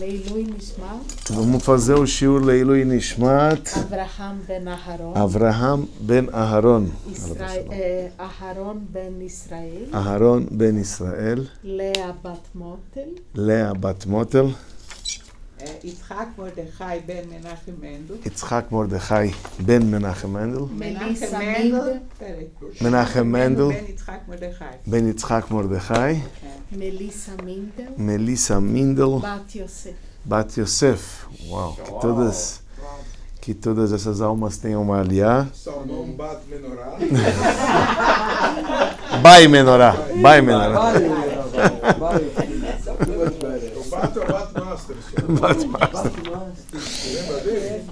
Leilui Nishmat. Vamos fazer o shiur Leilui Nishmat. Avraham ben Aharon. Avraham ben Aharon. Aharon ben Israel. Aharon ben Israel. Lea bat Motel. Lea bat Motel. יצחק מרדכי בן מנחם מנדל. יצחק מרדכי בן מנחם מנדל. מליסה מנדל. מנחם מנדל. בן יצחק מרדכי. בן יצחק מרדכי. מליסה מינדל. מליסה מינדל. בת יוסף. Bat Yosef. Uau, que todas essas almas tenham uma aliá. Salmão Bat Menorá. Bai Menorá. Bai Menorá. O Bat é o Bat Master. Bat Master. Lembra dele?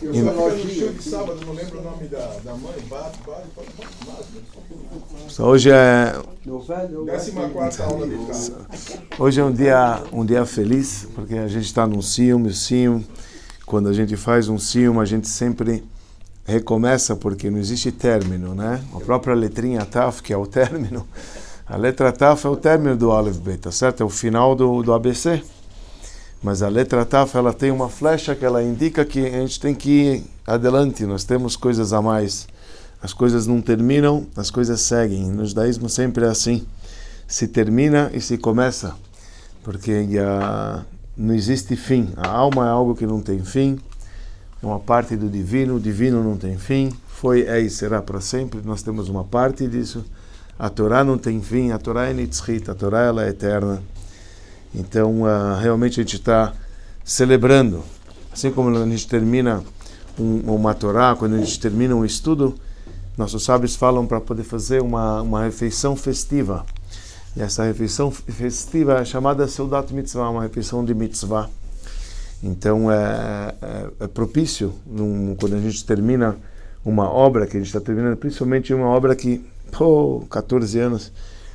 Eu só que no show de sábado, não lembro o nome da mãe. Bat Master. Hoje é 14ª aula de casa. Hoje é um dia feliz, porque a gente está num Siyum, e o Siyum, quando a gente faz um Siyum, a gente sempre recomeça, porque não existe término, né? A própria letrinha Taf, que é o término, a letra Taf é o término do Aleph Bet, tá certo? É o final do ABC. Mas a letra Taf, ela tem uma flecha que ela indica que a gente tem que ir adelante, nós temos coisas a mais. As coisas não terminam, as coisas seguem. No judaísmo sempre é assim. Se termina e se começa. Porque não existe fim. A alma é algo que não tem fim. É uma parte do divino. O divino não tem fim. Foi, é e será para sempre. Nós temos uma parte disso. A Torá não tem fim. A Torá é nitzchit. A Torá ela é eterna. Então, realmente a gente está celebrando. Assim como a gente termina uma Torá, quando a gente termina um estudo, nossos sábios falam para poder fazer uma refeição festiva. E essa refeição festiva é chamada Seudat Mitzvah, uma refeição de mitzvah. Então é propício, quando a gente termina uma obra, que a gente está terminando, principalmente uma obra que, 14 anos,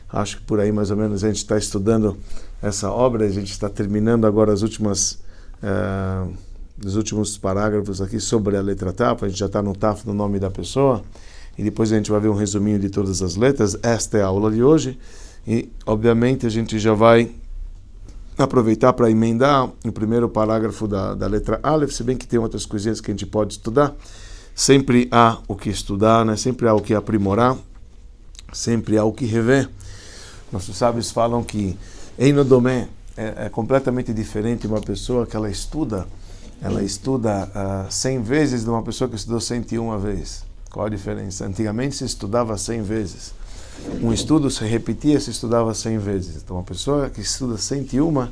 acho que por aí mais ou menos, a gente está estudando essa obra, a gente está terminando agora os últimos parágrafos aqui sobre a letra Taf, a gente já está no Taf no nome da pessoa, e depois a gente vai ver um resuminho de todas as letras. Esta é a aula de hoje, e obviamente a gente já vai aproveitar para emendar o primeiro parágrafo da letra Aleph, se bem que tem outras coisinhas que a gente pode estudar. Sempre há o que estudar, né? Sempre há o que aprimorar, sempre há o que rever. Nossos sábios falam que Eino Domé é completamente diferente uma pessoa que ela estuda 100 vezes de uma pessoa que estudou 101 vezes. Qual a diferença? Antigamente se estudava 100 vezes. Um estudo se repetia, se estudava 100 vezes. Então uma pessoa que estuda 101,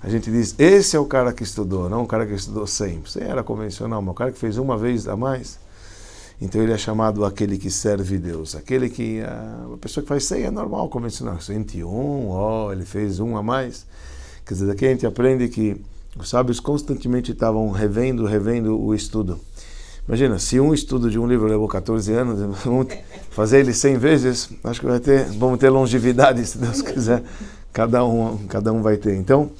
a gente diz, esse é o cara que estudou, não o cara que estudou 100. 100 era convencional, mas o cara que fez uma vez a mais, então ele é chamado aquele que serve Deus. Aquele que, a pessoa que faz 100 é normal, convencional. 101, ele fez um a mais. Quer dizer, daqui a gente aprende que os sábios constantemente estavam revendo o estudo. Imagina, se um estudo de um livro levou 14 anos, vamos fazer ele 100 vezes, acho que vamos ter longevidade, se Deus quiser, cada um vai ter. Então,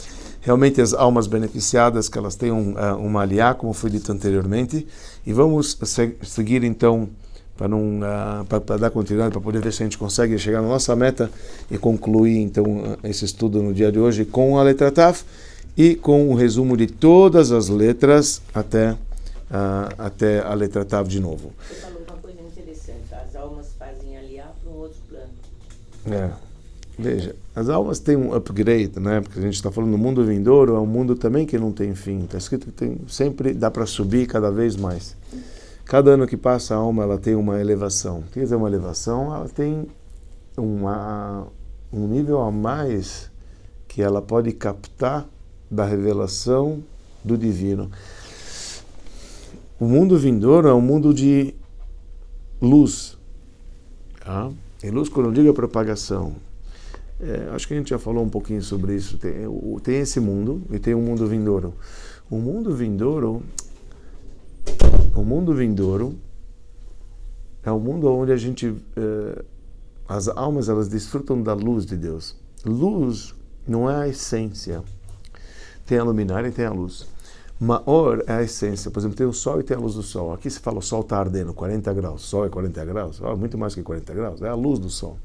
realmente as almas beneficiadas, que elas têm uma aliá, como foi dito anteriormente, e vamos seguir então, para dar continuidade, para poder ver se a gente consegue chegar na nossa meta e concluir então esse estudo no dia de hoje com a letra Taf e com o resumo de todas as letras até a letra Tav de novo. Você falou uma coisa interessante, as almas fazem aliá para um outro plano. Veja, as almas têm um upgrade, né? Porque a gente está falando do mundo vindouro, é um mundo também que não tem fim. Está escrito que sempre dá para subir cada vez mais. Cada ano que passa a alma ela tem uma elevação. Quer dizer, uma elevação, ela tem um nível a mais que ela pode captar da revelação do divino. O mundo vindouro é um mundo de luz. Tá? E luz, quando eu digo a propagação, acho que a gente já falou um pouquinho sobre isso. Tem esse mundo e tem o mundo vindouro. O mundo vindouro é um mundo onde a gente, as almas, elas desfrutam da luz de Deus. Luz não é a essência. Tem a luminária e tem a luz. Maor é a essência. Por exemplo, tem o sol e tem a luz do sol. Aqui se fala o sol está ardendo, 40 graus. O sol é 40 graus? Muito mais que 40 graus. É a luz do sol.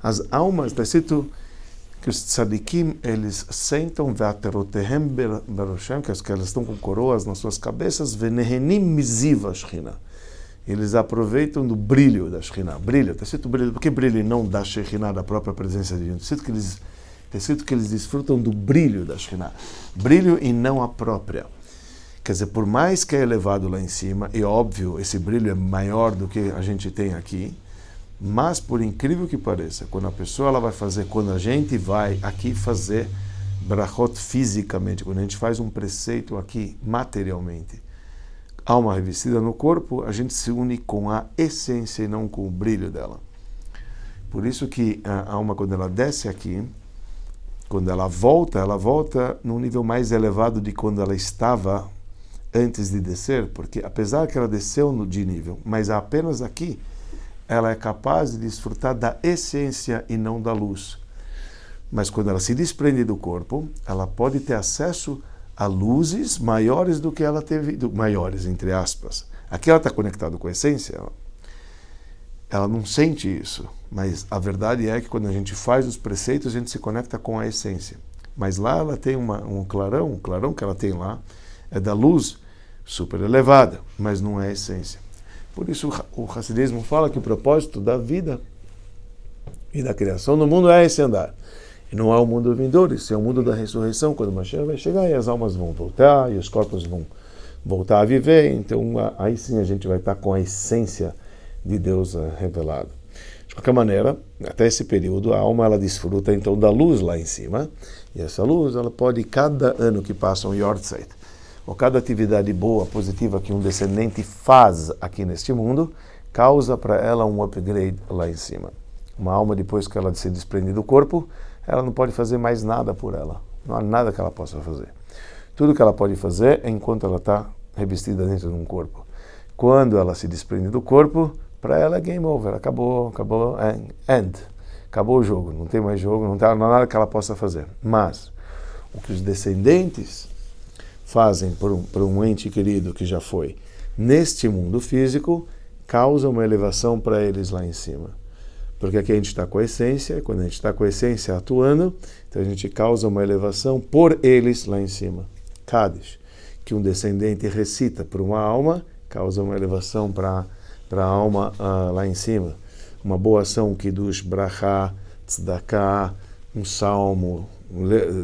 As almas, está escrito que os tzadikim, eles sentam, ve'aterotehem beroshem, que elas estão com coroas nas suas cabeças, ve'nehenim miziva Shechina. Eles aproveitam do brilho da Shechina. Brilho, está escrito brilho. Por que brilho e não da Shechina, da própria presença de Deus? Está escrito que eles desfrutam do brilho da Shechina. Brilho e não a própria. Quer dizer, por mais que é elevado lá em cima, e óbvio, esse brilho é maior do que a gente tem aqui, mas por incrível que pareça, quando a pessoa ela vai fazer, quando a gente vai aqui fazer brachot fisicamente, quando a gente faz um preceito aqui materialmente, alma revestida no corpo, a gente se une com a essência e não com o brilho dela. Por isso que a alma, quando ela desce aqui, quando ela volta num nível mais elevado de quando ela estava antes de descer, porque apesar que ela desceu de nível, mas apenas aqui, ela é capaz de desfrutar da essência e não da luz. Mas quando ela se desprende do corpo, ela pode ter acesso a luzes maiores do que ela teve, maiores, entre aspas. Aqui ela está conectada com a essência, ela não sente isso, mas a verdade é que quando a gente faz os preceitos, a gente se conecta com a essência. Mas lá ela tem um clarão que ela tem lá, é da luz super elevada, mas não é a essência. Por isso o Hassidismo fala que o propósito da vida e da criação no mundo é esse andar. E não é o mundo vindouro, isso é o mundo da ressurreição, quando o Mashiach vai chegar e as almas vão voltar e os corpos vão voltar a viver. Então aí sim a gente vai estar com a essência de Deus revelada. De qualquer maneira, até esse período, a alma ela desfruta então da luz lá em cima. E essa luz, ela pode, cada ano que passa um Yortzeit, ou cada atividade boa, positiva que um descendente faz aqui neste mundo, causa para ela um upgrade lá em cima. Uma alma, depois que ela se desprende do corpo, ela não pode fazer mais nada por ela. Não há nada que ela possa fazer. Tudo que ela pode fazer é enquanto ela está revestida dentro de um corpo. Quando ela se desprende do corpo, para ela é game over, acabou, end. Acabou o jogo, não tem mais jogo, não há nada que ela possa fazer. Mas o que os descendentes fazem por um ente querido que já foi neste mundo físico, causa uma elevação para eles lá em cima. Porque aqui a gente está com a essência, e quando a gente está com a essência atuando, então a gente causa uma elevação por eles lá em cima. Kaddish, que um descendente recita por uma alma, causa uma elevação para a alma lá em cima. Uma boa ação, Kiddush, Brachá, Tzedakah, um salmo,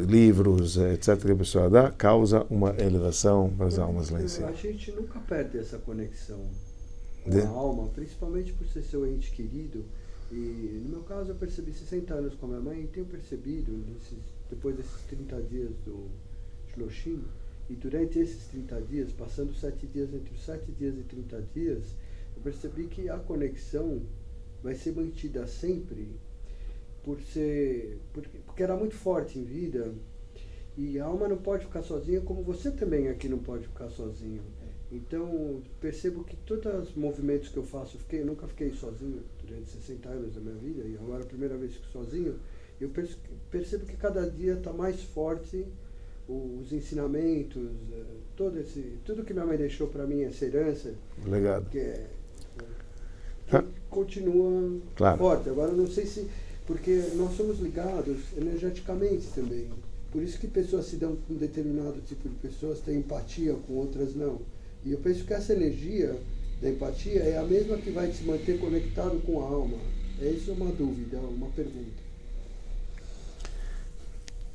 livros, etc., que a pessoa dá, causa uma elevação para as almas lá em cima. A gente nunca perde essa conexão com a alma, principalmente por ser seu ente querido. E no meu caso eu percebi 60 anos com a minha mãe, e tenho percebido, depois desses 30 dias do Shloshim, e durante esses 30 dias, passando 7 dias, entre os 7 dias e 30 dias, eu percebi que a conexão vai ser mantida sempre, porque era muito forte em vida, e a alma não pode ficar sozinha, como você também aqui não pode ficar sozinho. Então, percebo que todos os movimentos que eu faço, eu nunca fiquei sozinho durante 60 anos da minha vida, e agora é a primeira vez que fico sozinho, eu percebo que cada dia está mais forte os ensinamentos, tudo que minha mãe deixou para mim, essa herança, legado, que continua forte. Agora, não sei se, porque nós somos ligados energeticamente também, por isso que pessoas se dão com um determinado tipo de pessoas, têm empatia, com outras não. E eu penso que essa energia da empatia é a mesma que vai te manter conectado com a alma. Isso é uma dúvida, uma pergunta.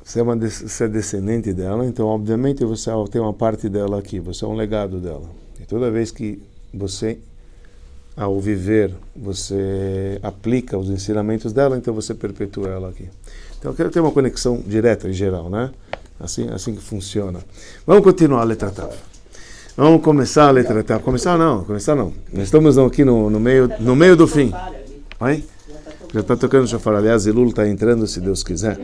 Você é descendente dela, então obviamente você tem uma parte dela aqui, você é um legado dela. E toda vez que você, ao viver, você aplica os ensinamentos dela, então você perpetua ela aqui. Então eu quero ter uma conexão direta em geral, né? Assim que funciona. Vamos continuar a letra Tav. Vamos começar a letra Tav. Começar não. Nós estamos aqui no meio do fim. Oi? Já está tocando o shofar. Aliás, Elul está entrando, se Deus quiser.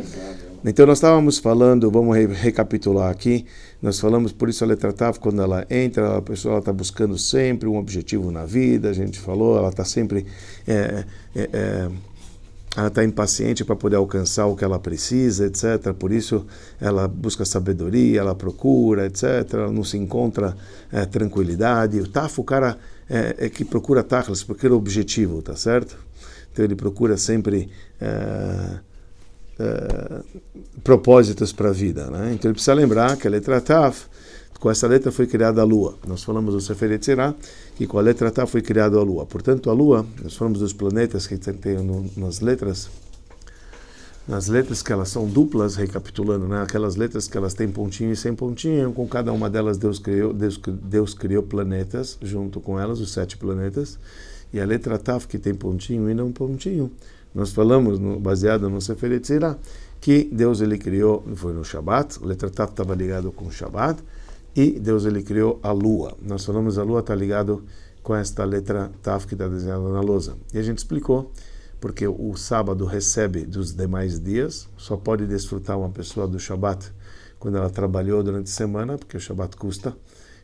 Então nós estávamos falando, vamos recapitular aqui, nós falamos, por isso a letra Tav, quando ela entra, a pessoa está buscando sempre um objetivo na vida, a gente falou, ela está sempre... ela está impaciente para poder alcançar o que ela precisa, etc. Por isso ela busca sabedoria, ela procura, etc. Ela não se encontra tranquilidade. O Taf, o cara que procura Tachlis, procura objetivo, tá certo? Então ele procura sempre propósitos para a vida, né? Então ele precisa lembrar que a letra Tav, com essa letra foi criada a Lua. Nós falamos do Sefer Yetzirah, que com a letra Tav foi criada a Lua. Portanto, a Lua, nós falamos dos planetas que tem nas letras que elas são duplas, recapitulando, né? Aquelas letras que elas têm pontinho e sem pontinho, com cada uma delas Deus criou planetas, junto com elas, os 7 planetas, e a letra Tav que tem pontinho e não pontinho. Nós falamos, baseado no Sefer Yetzirah, que Deus ele criou, foi no Shabbat, a letra Tav estava ligada com o Shabbat, e Deus ele criou a Lua. Nós falamos a Lua está ligado com esta letra Tav que está desenhada na lousa. E a gente explicou porque o sábado recebe dos demais dias, só pode desfrutar uma pessoa do Shabbat quando ela trabalhou durante a semana, porque o Shabbat custa.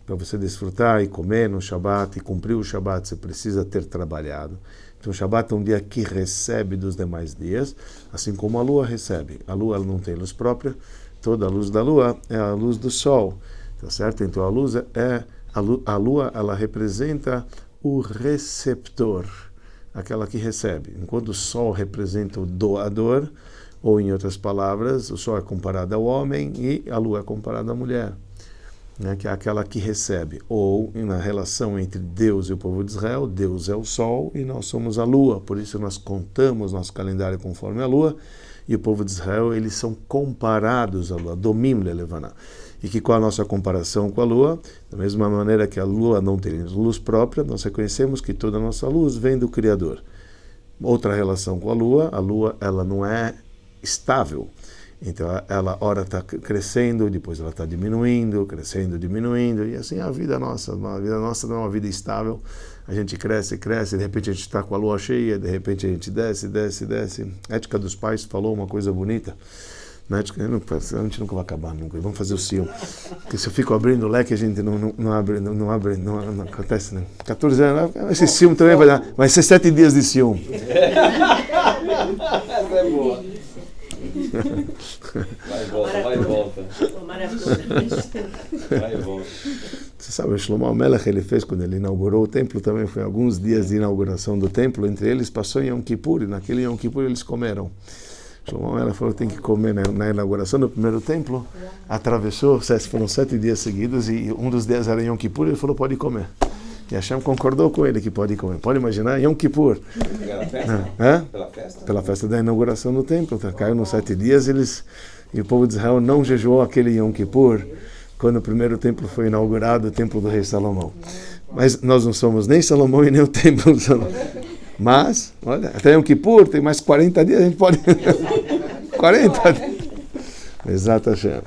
Para você desfrutar e comer no Shabbat e cumprir o Shabbat, você precisa ter trabalhado. Então o Shabbat é um dia que recebe dos demais dias, assim como a Lua recebe. A Lua ela não tem luz própria, toda a luz da Lua é a luz do Sol. Tá certo? Então a Lua ela representa o receptor, aquela que recebe. Enquanto o Sol representa o doador, ou em outras palavras, o Sol é comparado ao homem e a Lua é comparada à mulher, né? Que é aquela que recebe. Ou na relação entre Deus e o povo de Israel, Deus é o Sol e nós somos a Lua. Por isso nós contamos nosso calendário conforme a Lua, e o povo de Israel eles são comparados à Lua, domim lelevaná. E que com a nossa comparação com a Lua, da mesma maneira que a Lua não tem luz própria, nós reconhecemos que toda a nossa luz vem do Criador. Outra relação com a Lua ela não é estável. Então ela ora está crescendo, depois ela está diminuindo, crescendo, diminuindo, e assim a vida nossa não é uma vida estável. A gente cresce, de repente a gente está com a lua cheia, de repente a gente desce. A Ética dos Pais falou uma coisa bonita. A gente nunca vai acabar nunca. Vamos fazer o Sion. Porque se eu fico abrindo o leque, a gente não abre, não acontece, né? 14 anos, esse Sion também vai ser 7 dias de Sion. Essa é boa. Vai e volta. Vai e volta. Você sabe, o Shlomo HaMelech ele fez quando ele inaugurou o templo, também foi alguns dias de inauguração do templo, entre eles passou em Yom Kippur, e naquele Yom Kippur eles comeram. Shlomo HaMelech falou que tem que comer na inauguração do primeiro templo, atravessou, foram 7 dias seguidos, e um dos dias era Yom Kippur, ele falou, pode comer. E Hashem concordou com ele que pode comer. Pode imaginar, Yom Kippur. Pela festa? Pela festa? Pela festa da inauguração do templo. Caiu nos 7 dias, e o povo de Israel não jejuou aquele Yom Kippur, quando o primeiro templo foi inaugurado, o templo do rei Salomão. Mas nós não somos nem Salomão e nem o templo de Salomão. Mas, olha, até Yom Kippur, tem mais 40 dias, a gente pode... 40 dias. Exato, Hashem.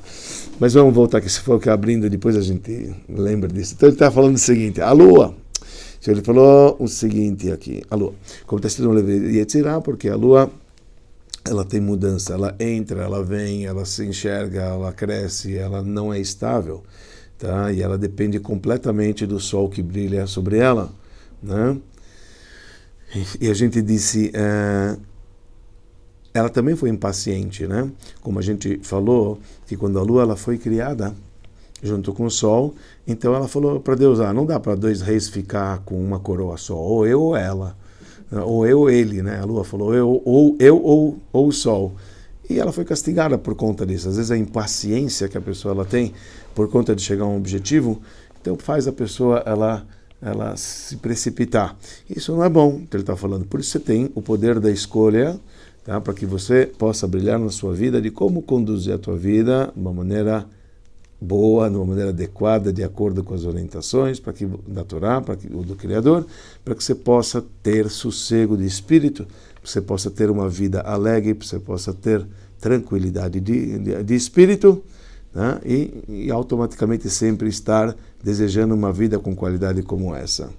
Mas vamos voltar aqui, se for que abrindo, depois a gente lembra disso. Então ele está falando o seguinte, a Lua. Então ele falou o seguinte aqui, a Lua. Como está escrito no livro de Yetzirah, porque a Lua, ela tem mudança, ela entra, ela vem, ela se enxerga, ela cresce, ela não é estável, tá? E ela depende completamente do sol que brilha sobre ela, né? E a gente disse, ela também foi impaciente, né? Como a gente falou, que quando a Lua ela foi criada junto com o Sol, então ela falou para Deus, não dá para 2 reis ficar com uma coroa só, ou eu ou ela, ou eu ou ele, né? A Lua falou, ou o Sol. E ela foi castigada por conta disso. Às vezes a impaciência que a pessoa ela tem por conta de chegar a um objetivo, então faz a pessoa ela se precipitar. Isso não é bom, que ele está falando. Por isso você tem o poder da escolha, tá? Para que você possa brilhar na sua vida, de como conduzir a tua vida de uma maneira boa, de uma maneira adequada, de acordo com as orientações da Torá, do Criador, para que você possa ter sossego de espírito, para que você possa ter uma vida alegre, para que você possa ter tranquilidade de espírito, né? E automaticamente sempre estar desejando uma vida com qualidade como essa.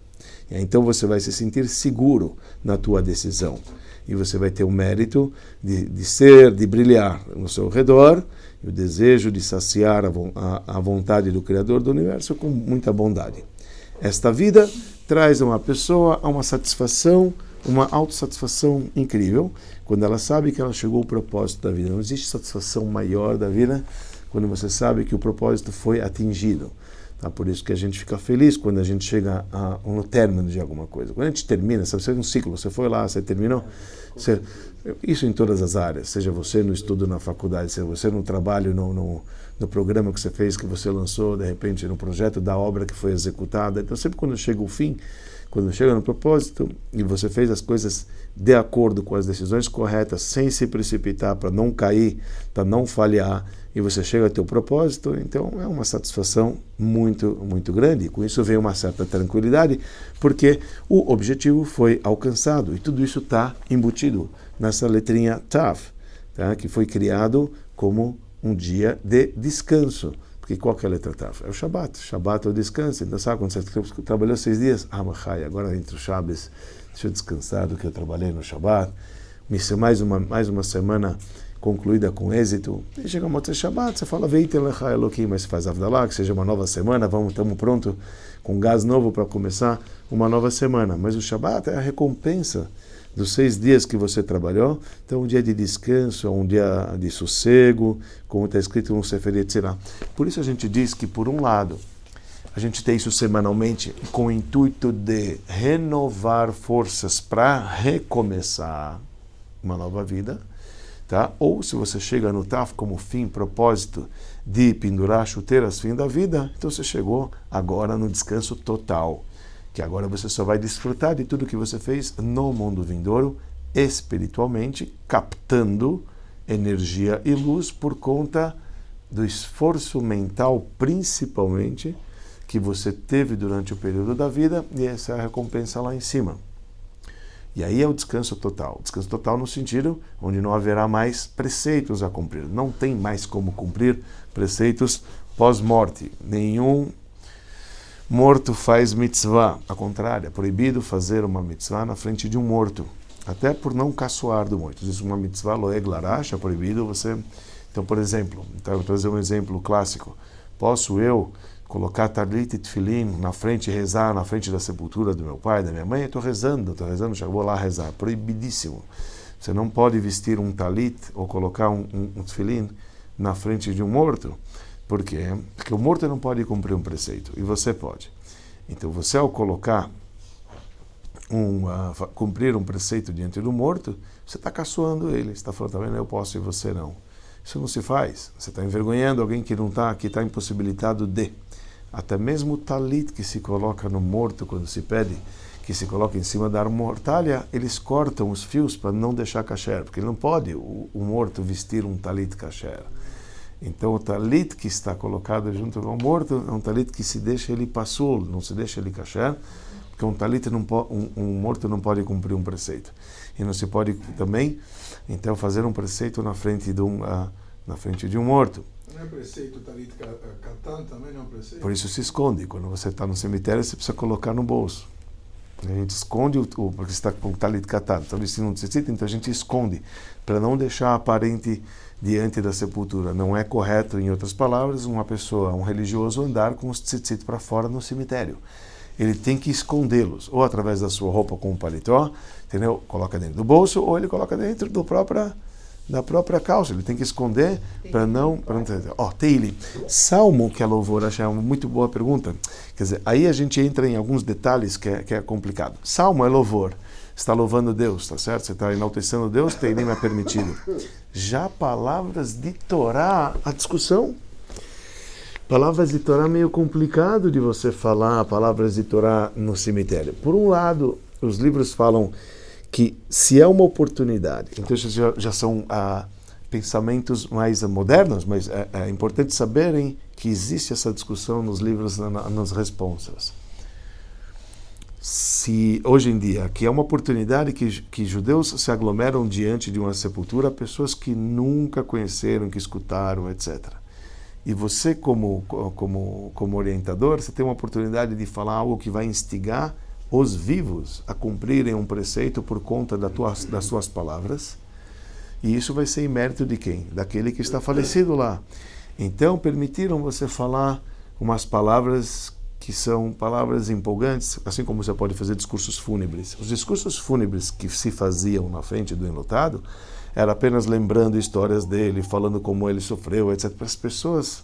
E então você vai se sentir seguro na tua decisão. E você vai ter o mérito de brilhar no seu redor, e o desejo de saciar a vontade do Criador do Universo com muita bondade. Esta vida traz a uma pessoa uma satisfação, uma autossatisfação incrível, quando ela sabe que ela chegou ao propósito da vida. Não existe satisfação maior da vida quando você sabe que o propósito foi atingido. Tá? Por isso que a gente fica feliz quando a gente chega no término de alguma coisa. Quando a gente termina, sabe, você é um ciclo, você foi lá, você terminou. Isso em todas as áreas, seja você no estudo na faculdade, seja você no trabalho, no programa que você fez, que você lançou, de repente no projeto da obra que foi executada. Então sempre quando chega o fim, quando chega no propósito e você fez as coisas de acordo com as decisões corretas, sem se precipitar para não cair, para não falhar, e você chega ao teu propósito, então é uma satisfação muito, muito grande. E com isso vem uma certa tranquilidade, porque o objetivo foi alcançado. E tudo isso está embutido nessa letrinha Tav, tá? Que foi criado como um dia de descanso. Porque qual que é a letra Tav? É o Shabbat. Shabbat é o descanso. Então sabe quando você trabalhou 6 dias? Machai, agora entre os Shabbos, deixa eu descansar do que eu trabalhei no Shabbat. Me ser mais uma semana concluída com êxito. E chega o Motzei Shabbat, você fala, Veitem lecha Elokim, mas você faz Avdalá, que seja uma nova semana, estamos prontos com gás novo para começar uma nova semana. Mas o Shabbat é a recompensa dos 6 dias que você trabalhou. Então, um dia de descanso, um dia de sossego, como está escrito no Sefer Yetzirah. Por isso a gente diz que, por um lado, a gente tem isso semanalmente com o intuito de renovar forças para recomeçar uma nova vida. Tá? Ou se você chega no Taf como fim, propósito de pendurar chuteiras, fim da vida, então você chegou agora no descanso total, que agora você só vai desfrutar de tudo que você fez no mundo vindouro, espiritualmente, captando energia e luz por conta do esforço mental, principalmente, que você teve durante o período da vida, e essa é a recompensa lá em cima. E aí é o descanso total. Descanso total no sentido onde não haverá mais preceitos a cumprir. Não tem mais como cumprir preceitos pós-morte. Nenhum morto faz mitzvah. Ao contrário, é proibido fazer uma mitzvah na frente de um morto. Até por não caçoar do morto. Diz uma mitzvah loeg larash, é proibido você... Então, por exemplo, eu vou trazer um exemplo clássico. Posso eu colocar talit e tefilin na frente, rezar na frente da sepultura do meu pai, da minha mãe? Estou rezando, já vou lá rezar. Proibidíssimo. Você não pode vestir um talit ou colocar um tefilin na frente de um morto. Por quê? Porque o morto não pode cumprir um preceito, e você pode. Então, você ao colocar cumprir um preceito diante do morto, você está caçoando ele, você está falando, tá vendo, eu posso e você não. Isso não se faz. Você está envergonhando alguém que não está, que está impossibilitado de. Até mesmo o talit que se coloca no morto, quando se pede que se coloque em cima da mortalha, eles cortam os fios para não deixar kasher, porque não pode o morto vestir um talit kasher. Então o talit que está colocado junto ao morto é um talit que se deixa ele passul, não se deixa ele kasher, porque um talit um morto não pode cumprir um preceito. E não se pode também, então, fazer um preceito na frente de um morto. Não é preceito talit katan, também não é preceito? Por isso se esconde. Quando você está no cemitério, você precisa colocar no bolso. A gente esconde porque está com o talit katan. Então, isso não necessita, então a gente esconde, para não deixar aparente diante da sepultura. Não é correto, em outras palavras, uma pessoa, um religioso, andar com os tzitzit para fora no cemitério. Ele tem que escondê-los, ou através da sua roupa com um paletó, entendeu? Coloca dentro do bolso, ou ele coloca dentro da própria calça. Ele tem que esconder para não... Teili. Salmo, que é louvor, achei uma muito boa pergunta. Quer dizer, aí a gente entra em alguns detalhes que é complicado. Salmo é louvor. Está louvando Deus, tá certo? Você está enaltecendo Deus, Teilim é permitido. Já palavras de Torá, a discussão... Palavras de Torá é meio complicado de você falar palavras de Torá no cemitério. Por um lado, os livros falam que se é uma oportunidade, então já são pensamentos mais modernos, mas é importante saberem que existe essa discussão nos livros, nas responsas. Se hoje em dia, que é uma oportunidade que judeus se aglomeram diante de uma sepultura, pessoas que nunca conheceram, que escutaram, etc. E você, como orientador, você tem uma oportunidade de falar algo que vai instigar os vivos a cumprirem um preceito por conta das suas palavras. E isso vai ser em mérito de quem? Daquele que está falecido lá. Então, permitiram você falar umas palavras que são palavras empolgantes, assim como você pode fazer discursos fúnebres. Os discursos fúnebres que se faziam na frente do enlutado era apenas lembrando histórias dele, falando como ele sofreu, etc. Para as pessoas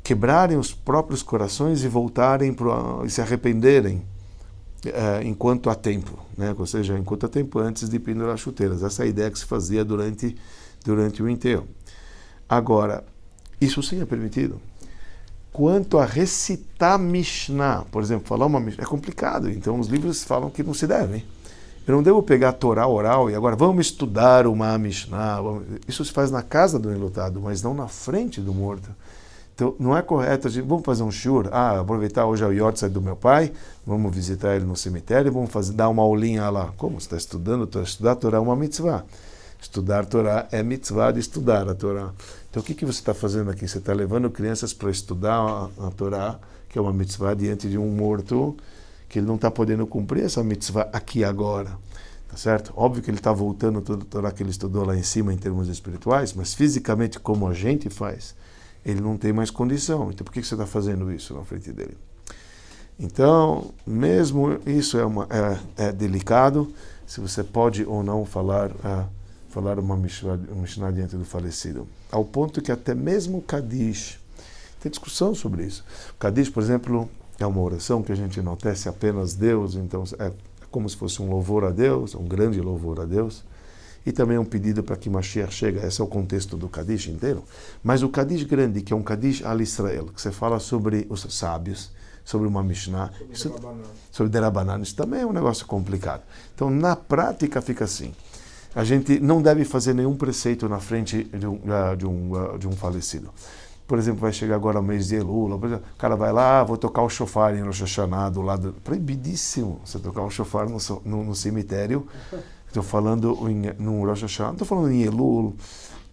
quebrarem os próprios corações e voltarem e se arrependerem enquanto há tempo, né? Ou seja, enquanto há tempo antes de pendurar chuteiras. Essa é a ideia que se fazia durante o enterro. Agora, isso sim é permitido. Quanto a recitar Mishnah, por exemplo, falar uma Mishnah, é complicado, então os livros falam que não se deve. Eu não devo pegar a Torá oral e agora vamos estudar uma Mishnah. Isso se faz na casa do enlutado, mas não na frente do morto. Então, não é correto, vamos fazer um shur, aproveitar hoje é o yortzeit do meu pai, vamos visitar ele no cemitério, vamos dar uma aulinha lá. Como? Você está estudando? Estudar a Torá é uma mitzvah. Estudar a Torá é mitzvah de estudar a Torá. Então, o que você está fazendo aqui? Você está levando crianças para estudar a Torá, que é uma mitzvah, diante de um morto, que ele não está podendo cumprir essa mitzvah aqui agora. Tá certo? Óbvio que ele está voltando toda a Torá que ele estudou lá em cima em termos espirituais, mas fisicamente, como a gente faz, ele não tem mais condição. Então, por que você está fazendo isso na frente dele? Então, mesmo isso é delicado, se você pode ou não falar uma Mishnah diante do falecido. Ao ponto que até mesmo o Kadish, tem discussão sobre isso. O Kadish, por exemplo, é uma oração que a gente enaltece apenas Deus, então é como se fosse um louvor a Deus, um grande louvor a Deus. E também um pedido para que Mashiach chegue. Esse é o contexto do Kadish inteiro. Mas o Kadish grande, que é um Kadish al Israel, que você fala sobre os sábios, sobre uma Mishnah, sobre Derabanan, isso também é um negócio complicado. Então, na prática, fica assim. A gente não deve fazer nenhum preceito na frente de um falecido. Por exemplo, vai chegar agora o mês de Elul, o cara vai lá, vou tocar o shofar em Rosh Hashanah, do lado... Proibidíssimo você tocar o shofar no cemitério. Estou falando no Rosh Hashanah, não estou falando em Elul,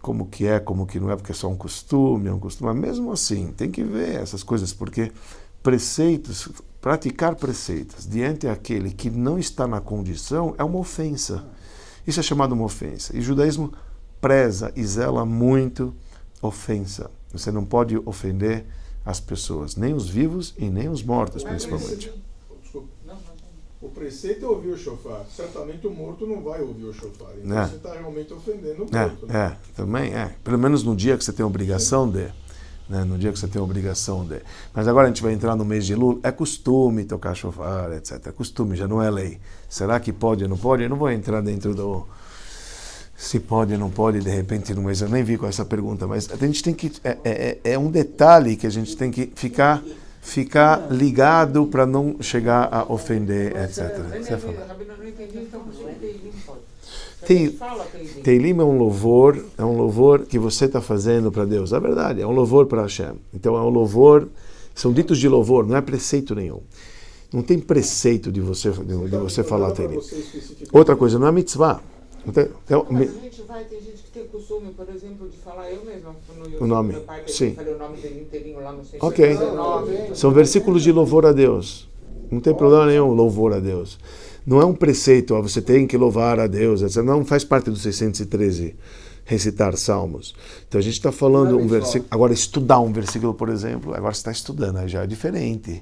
como que é, como que não é, porque é só um costume, mas mesmo assim, tem que ver essas coisas, porque preceitos, praticar preceitos diante daquele que não está na condição é uma ofensa. Isso é chamado uma ofensa. E o judaísmo preza e zela muito ofensa. Você não pode ofender as pessoas, nem os vivos e nem os mortos, principalmente. Desculpa. O preceito é ouvir o shofar. Certamente o morto não vai ouvir o shofar. Então você está realmente ofendendo o morto. Também é. Pelo menos no dia que você tem a obrigação de. Né? No dia que você tem a obrigação de. Mas agora a gente vai entrar no mês de Elul. É costume tocar shofar, etc. É costume, já não é lei. Será que pode ou não pode? Eu não vou entrar dentro do... Se pode ou não pode, de repente, no mês. Eu nem vi com essa pergunta, mas a gente tem que... É um detalhe que a gente tem que ficar ligado para não chegar a ofender, etc. Teilim é um louvor que você está fazendo para Deus. É verdade, é um louvor para Hashem. Então é um louvor, são ditos de louvor, não é preceito nenhum. Não tem preceito de você falar Teilim. Outra coisa, não é mitzvah. Mas a gente tem gente que tem costume, por exemplo, de falar eu mesma o nome. Meu pai, sim. Falei o nome dele inteirinho lá no 619. Ok. São versículos de louvor a Deus. Não tem problema nenhum louvor a Deus. Não é um preceito, você tem que louvar a Deus. Etc. Não faz parte do 613 recitar salmos. Então a gente está falando um versículo. Agora, estudar um versículo, por exemplo, agora você está estudando, aí já é diferente.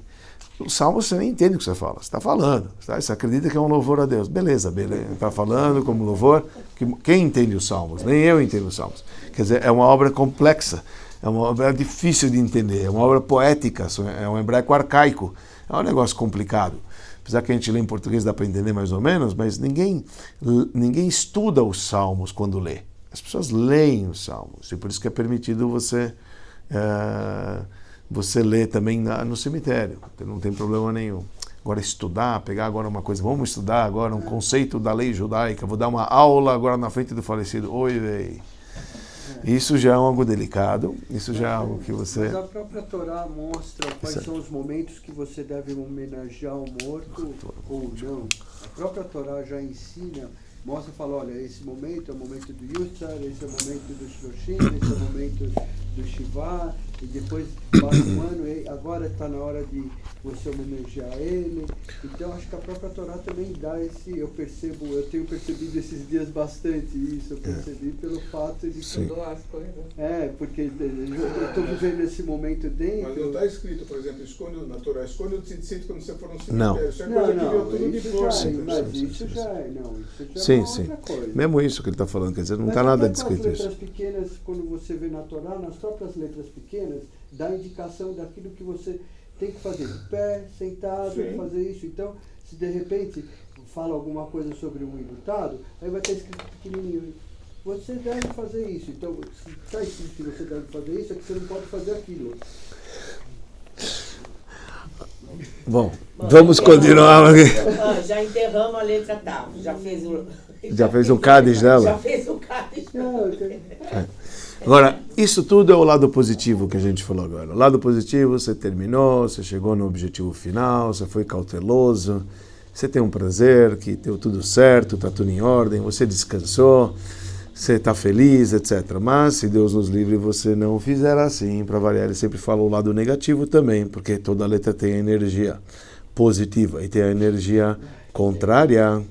O salmo você nem entende o que você fala, você está falando, tá? Você acredita que é um louvor a Deus. Beleza, está falando como louvor. Quem entende os salmos? Nem eu entendo os salmos. Quer dizer, é uma obra complexa, é uma obra difícil de entender, é uma obra poética, é um hebraico arcaico, é um negócio complicado. Apesar que a gente lê em português dá para entender mais ou menos, mas ninguém estuda os salmos quando lê. As pessoas leem os salmos, e por isso que é permitido você lê também no cemitério, não tem problema nenhum. Agora estudar, pegar agora uma coisa, vamos estudar agora um conceito da lei judaica, vou dar uma aula agora na frente do falecido. Oi, véi. Isso já é algo delicado, isso já é algo que você... Mas a própria Torá mostra quais são os momentos que você deve homenagear o morto ou não. A própria Torá já ensina, mostra e fala, olha, esse momento é o momento do Yutzar, esse é o momento do Shloshim, esse é o momento do Shiva, e depois passa um ano, e agora está na hora de você homenagear ele. Então acho que a própria Torá também dá esse, eu tenho percebido esses dias bastante isso, eu percebi pelo fato de que... Mudou as coisas. Porque eu estou vivendo esse momento dentro... Mas não está escrito, por exemplo, na Torá, esconde o tzitzit quando você for no cemitério. Não. Isso é coisa que veio tudo de fora. Isso já é outra coisa. Mesmo isso que ele está falando, quer dizer, não está nada descrito isso. As letras pequenas, quando você vê na Torá, nas próprias letras pequenas, dá indicação daquilo que você tem que fazer. De pé, sentado, Sim. fazer isso. Então, se de repente fala alguma coisa sobre um enlutado, aí vai estar escrito pequenininho. Você deve fazer isso. Então, se está escrito que você deve fazer isso, é que você não pode fazer aquilo. Bom, vamos continuar aqui. Já enterramos a letra Tav. Já fez um Cádiz dela? Já fez o Cádiz. Agora, isso tudo é o lado positivo que a gente falou agora. O lado positivo, você terminou, você chegou no objetivo final, você foi cauteloso, você tem um prazer, que deu tudo certo, está tudo em ordem, você descansou, você está feliz, etc. Mas, se Deus nos livre, você não fizer assim, para variar, ele sempre fala o lado negativo também, porque toda letra tem a energia positiva e tem a energia contrária.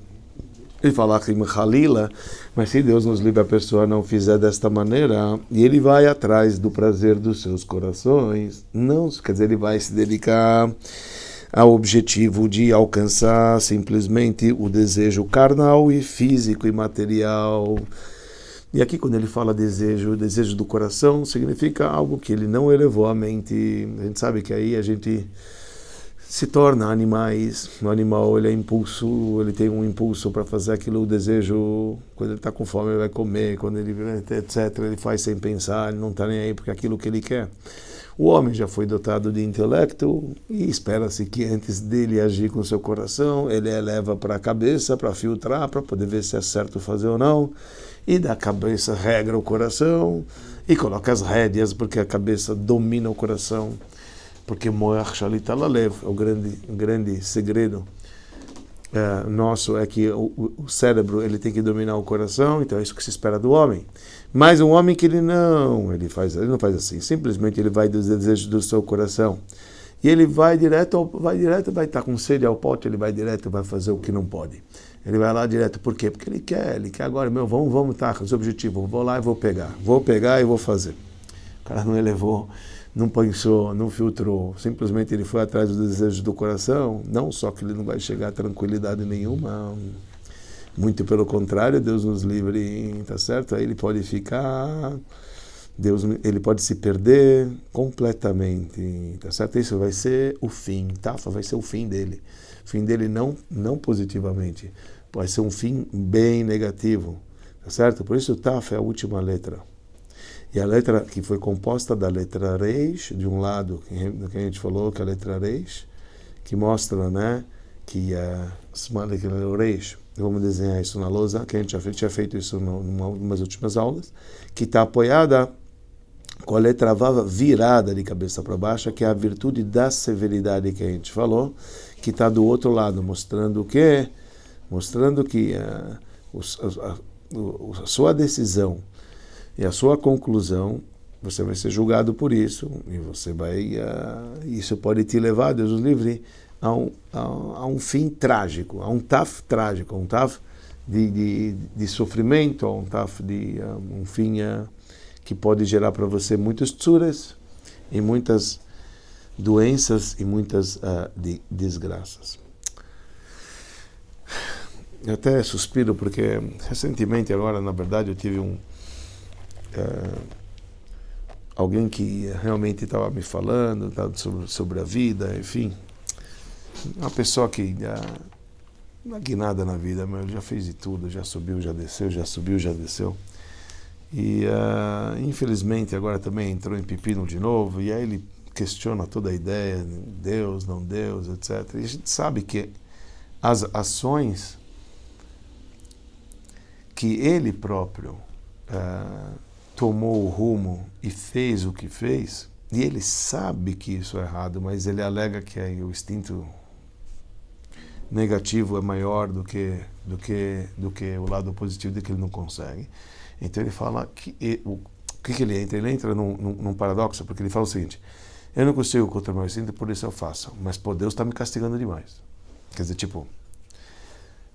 Ele fala que Halila, mas se Deus nos livre, a pessoa não fizer desta maneira, e ele vai atrás do prazer dos seus corações, não, quer dizer, ele vai se dedicar ao objetivo de alcançar simplesmente o desejo carnal e físico e material. E aqui quando ele fala desejo, o desejo do coração significa algo que ele não elevou à mente. A gente sabe que aí a gente se torna animais. O animal, ele é impulso, ele tem um impulso para fazer aquilo, o desejo, quando ele está com fome ele vai comer, quando ele, etc, ele faz sem pensar, ele não está nem aí porque é aquilo que ele quer. O homem já foi dotado de intelecto e espera-se que antes dele agir com seu coração, ele eleva para a cabeça, para filtrar, para poder ver se é certo fazer ou não. E da cabeça regra o coração e coloca as rédeas, porque a cabeça domina o coração. Porque Moach Shalit Alalev, o grande segredo nosso é que o cérebro ele tem que dominar o coração, então é isso que se espera do homem. Mas um homem que ele não faz assim, simplesmente ele vai dos desejos do seu coração. E ele vai direto, vai estar com sede ao pote, ele vai direto, vai fazer o que não pode. Ele vai lá direto, por quê? Porque ele quer agora, vamos estar com os objetivos, vou lá e vou pegar e vou fazer. O cara não elevou, não pensou, não filtrou, simplesmente ele foi atrás dos desejos do coração, não só que ele não vai chegar a tranquilidade nenhuma, muito pelo contrário, Deus nos livre, tá certo? Aí ele pode ficar, ele pode se perder completamente, tá certo? Isso vai ser o fim, tá? Vai ser o fim dele. O fim dele não positivamente, pode ser um fim bem negativo, tá certo? Por isso Taf é a última letra. E a letra que foi composta da letra Reish, de um lado, que a gente falou que a letra Reish, que mostra, né, que a Reish, vamos desenhar isso na lousa, que a gente tinha feito isso em umas últimas aulas, que está apoiada com a letra Vav virada de cabeça para baixo, que é a virtude da severidade que a gente falou, que está do outro lado, mostrando o quê? Mostrando que a sua decisão e a sua conclusão, você vai ser julgado por isso, e você vai, isso pode te levar, Deus nos livre, a um fim trágico, a um taf trágico, um taf de sofrimento, a um taf de um fim que pode gerar para você muitos tsuras e muitas doenças e muitas desgraças. Eu até suspiro porque recentemente agora, na verdade, eu tive alguém que realmente estava me falando sobre a vida, enfim, uma pessoa que não é guinada na vida, mas já fez de tudo, já subiu, já desceu, já subiu, já desceu. E infelizmente agora também entrou em pepino de novo, e aí ele questiona toda a ideia, Deus, não Deus, etc. E a gente sabe que as ações que ele próprio tomou o rumo e fez o que fez, e ele sabe que isso é errado, mas ele alega que o instinto negativo é maior do que o lado positivo, de que ele não consegue. Então ele fala que o que ele entra? Ele entra num paradoxo, porque ele fala o seguinte: eu não consigo contra o meu instinto, por isso eu faço, mas Deus está me castigando demais. Quer dizer, tipo,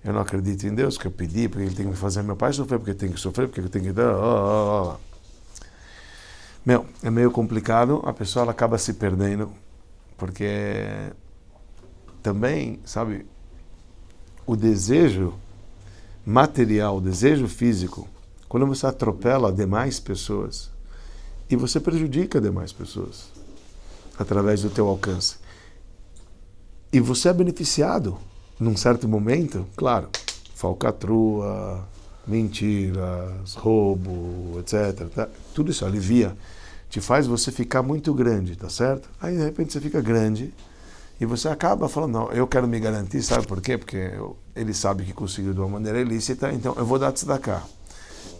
eu não acredito em Deus, que eu pedi, porque ele tem que me fazer meu pai sofrer, porque tem que sofrer, porque eu tenho que dar. É meio complicado, a pessoa ela acaba se perdendo, porque também, sabe, o desejo material, o desejo físico, quando você atropela demais pessoas, e você prejudica demais pessoas, através do teu alcance. E você é beneficiado num certo momento, claro, falcatrua, mentiras, roubo, etc. Tá? Tudo isso alivia, te faz você ficar muito grande, tá certo? Aí de repente você fica grande e você acaba falando, não, eu quero me garantir, sabe por quê? Porque ele sabe que conseguiu de uma maneira ilícita, então eu vou dar tzedakah.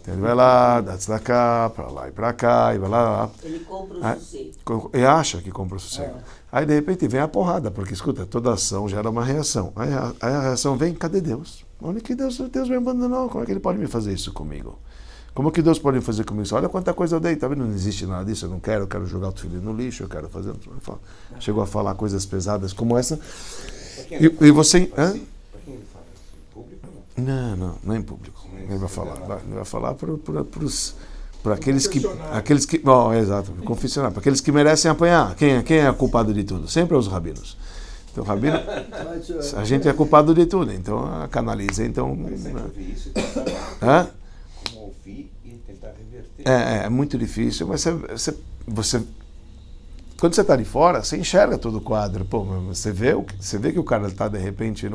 Então ele vai lá, dá tzedakah, para lá e para cá, e vai lá. Ele compra o sossego. Ele acha que compra o sossego. Aí de repente vem a porrada, porque escuta, toda ação gera uma reação. Aí a reação vem, cadê Deus? Onde que Deus me abandonou? Como é que ele pode me fazer isso comigo? Como que Deus pode fazer comigo isso? Olha quanta coisa eu dei, tá vendo? Não existe nada disso, eu quero jogar o filho no lixo, eu quero fazer... Chegou a falar coisas pesadas como essa. E você... Hã? Não é em público. Ele vai falar para aqueles que... Bom, exato, confessionário. Para aqueles que merecem apanhar. Quem é culpado de tudo? Sempre os rabinos. Então, rabino, a gente é culpado de tudo. Então, canaliza. Então, hã? Como ouvir e tentar reverter. É muito difícil, mas você quando você está de fora, você enxerga todo o quadro. Pô, você vê que o cara está, de repente...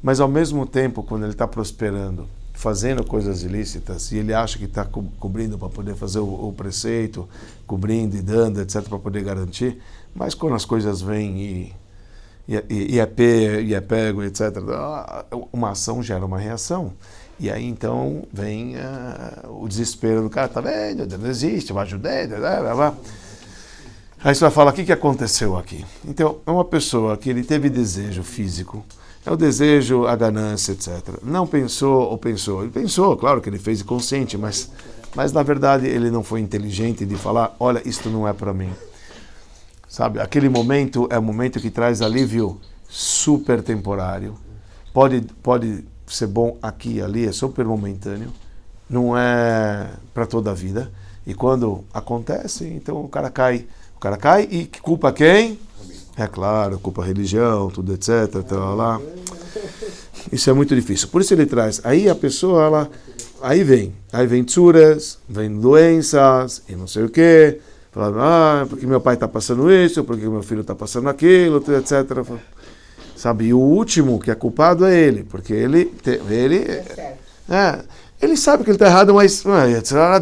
Mas, ao mesmo tempo, quando ele está prosperando, fazendo coisas ilícitas, e ele acha que está cobrindo para poder fazer o preceito, cobrindo e dando, etc., para poder garantir, mas quando as coisas vêm e é pego, etc., uma ação gera uma reação. E aí, então, vem o desespero do cara, tá vendo? Deus não existe, eu ajudei, blá, blá. Aí você vai falar, o que aconteceu aqui? Então, é uma pessoa que ele teve desejo físico, é o desejo, a ganância, etc. Não pensou ou pensou? Ele pensou, claro que ele fez inconsciente, mas na verdade ele não foi inteligente de falar, olha, isto não é para mim. Sabe, aquele momento é um momento que traz alívio super temporário. Pode ser bom aqui e ali, é super momentâneo. Não é para toda a vida. E quando acontece, então o cara cai e culpa quem? É claro, culpa a religião, tudo etc, lá. Isso é muito difícil. Por isso ele traz. Aí a pessoa, aí vem tsuras, vem doenças e não sei o quê. Fala, porque meu pai está passando isso, porque meu filho está passando aquilo, tudo etc. Sabe? E o último que é culpado é ele, porque ele sabe que ele está errado, mas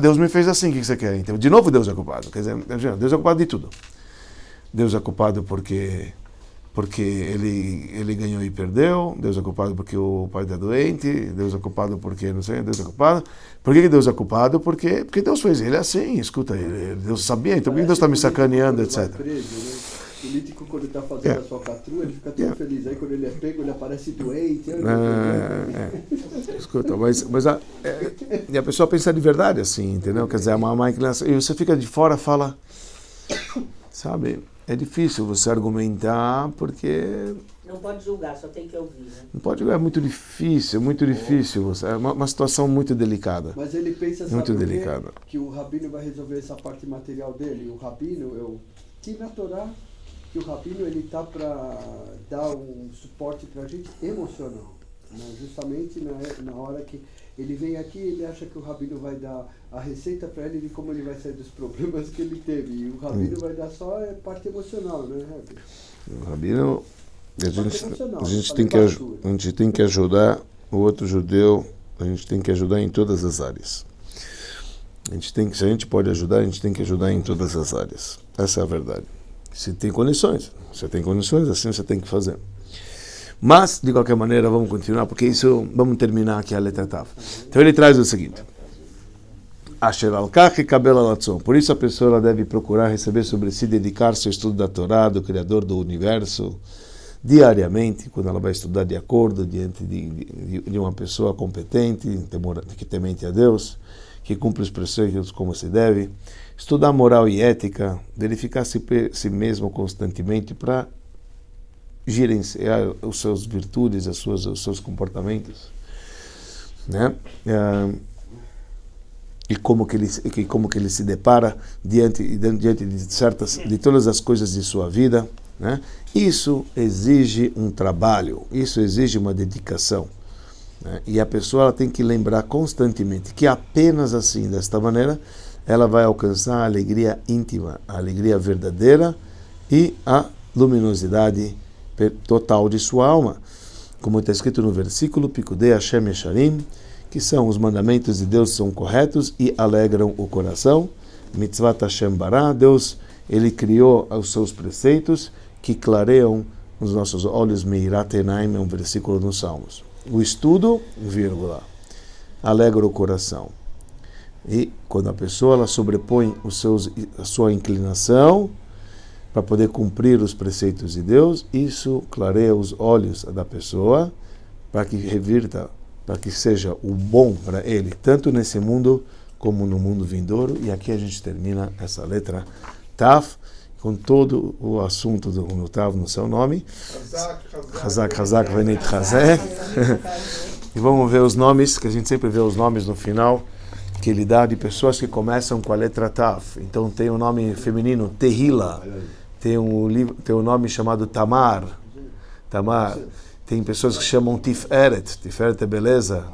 Deus me fez assim, o que você quer? Então, de novo Deus é culpado. Quer dizer, Deus é culpado de tudo. Deus é culpado porque ele ganhou e perdeu. Deus é culpado porque o pai está doente. Deus é culpado porque, não sei, Deus é culpado. Por que Deus é culpado? Porque Deus fez ele assim, escuta, Deus sabia, então por que Deus está me sacaneando, etc. O político, quando está fazendo a sua patrulha, ele fica tão feliz. Aí quando ele é pego, ele aparece doente. Escuta, mas a pessoa pensa de verdade assim, entendeu? Quer dizer, uma máquina... E você fica de fora e fala... Sabe, é difícil você argumentar porque... Não pode julgar, só tem que ouvir, né? Não pode julgar, é muito difícil. É uma situação muito delicada. Mas ele pensa, sabe muito delicada. Que o rabino vai resolver essa parte material dele. O rabino, que na Torá, que o rabino ele está para dar um suporte para a gente emocional. Né? Justamente na hora que ele vem aqui, ele acha que o rabino vai dar a receita para ele de como ele vai sair dos problemas que ele teve. E o rabino vai dar só a parte emocional, né, Rabino? O rabino, a gente tem que ajudar o outro judeu, a gente tem que ajudar em todas as áreas. Se a gente pode ajudar, a gente tem que ajudar em todas as áreas. Essa é a verdade. Se tem condições, assim você tem que fazer. Mas, de qualquer maneira, vamos continuar, porque vamos terminar aqui a letra Tav. Então ele traz o seguinte. Asher al-kach yekabel al atzon. Por isso a pessoa ela deve procurar receber sobre si, dedicar-se ao estudo da Torá, do Criador do Universo, diariamente, quando ela vai estudar de acordo, diante de uma pessoa competente, que temente a Deus, que cumpre os preceitos como se deve, estudar moral e ética, verificar si mesmo constantemente para gerenciar as suas virtudes, os seus comportamentos, né? E como que ele se depara diante de todas as coisas de sua vida, né? Isso exige um trabalho, isso exige uma dedicação, né? E a pessoa ela tem que lembrar constantemente que apenas assim, desta maneira, ela vai alcançar a alegria íntima, a alegria verdadeira e a luminosidade total de sua alma. Como está escrito no versículo, Pikudei Hashem Yesharim, que são os mandamentos de Deus são corretos e alegram o coração. Mitzvat Hashem Bará, Deus, Ele criou os seus preceitos que clareiam os nossos olhos. Meirat Enaim é um versículo nos Salmos. O estudo, vírgula, alegra o coração. E quando a pessoa ela sobrepõe a sua inclinação para poder cumprir os preceitos de Deus, isso clareia os olhos da pessoa para que revirta, para que seja o bom para ele, tanto nesse mundo como no mundo vindouro. E aqui a gente termina essa letra Taf, com todo o assunto do Tav no seu nome. Hazak, Hazak, Venit Hazek. E vamos ver os nomes, que a gente sempre vê os nomes no final, que ele dá de pessoas que começam com a letra Taf. Então tem o nome feminino Tehila, tem um nome chamado Tamar. Tem pessoas que chamam Tiferet é beleza.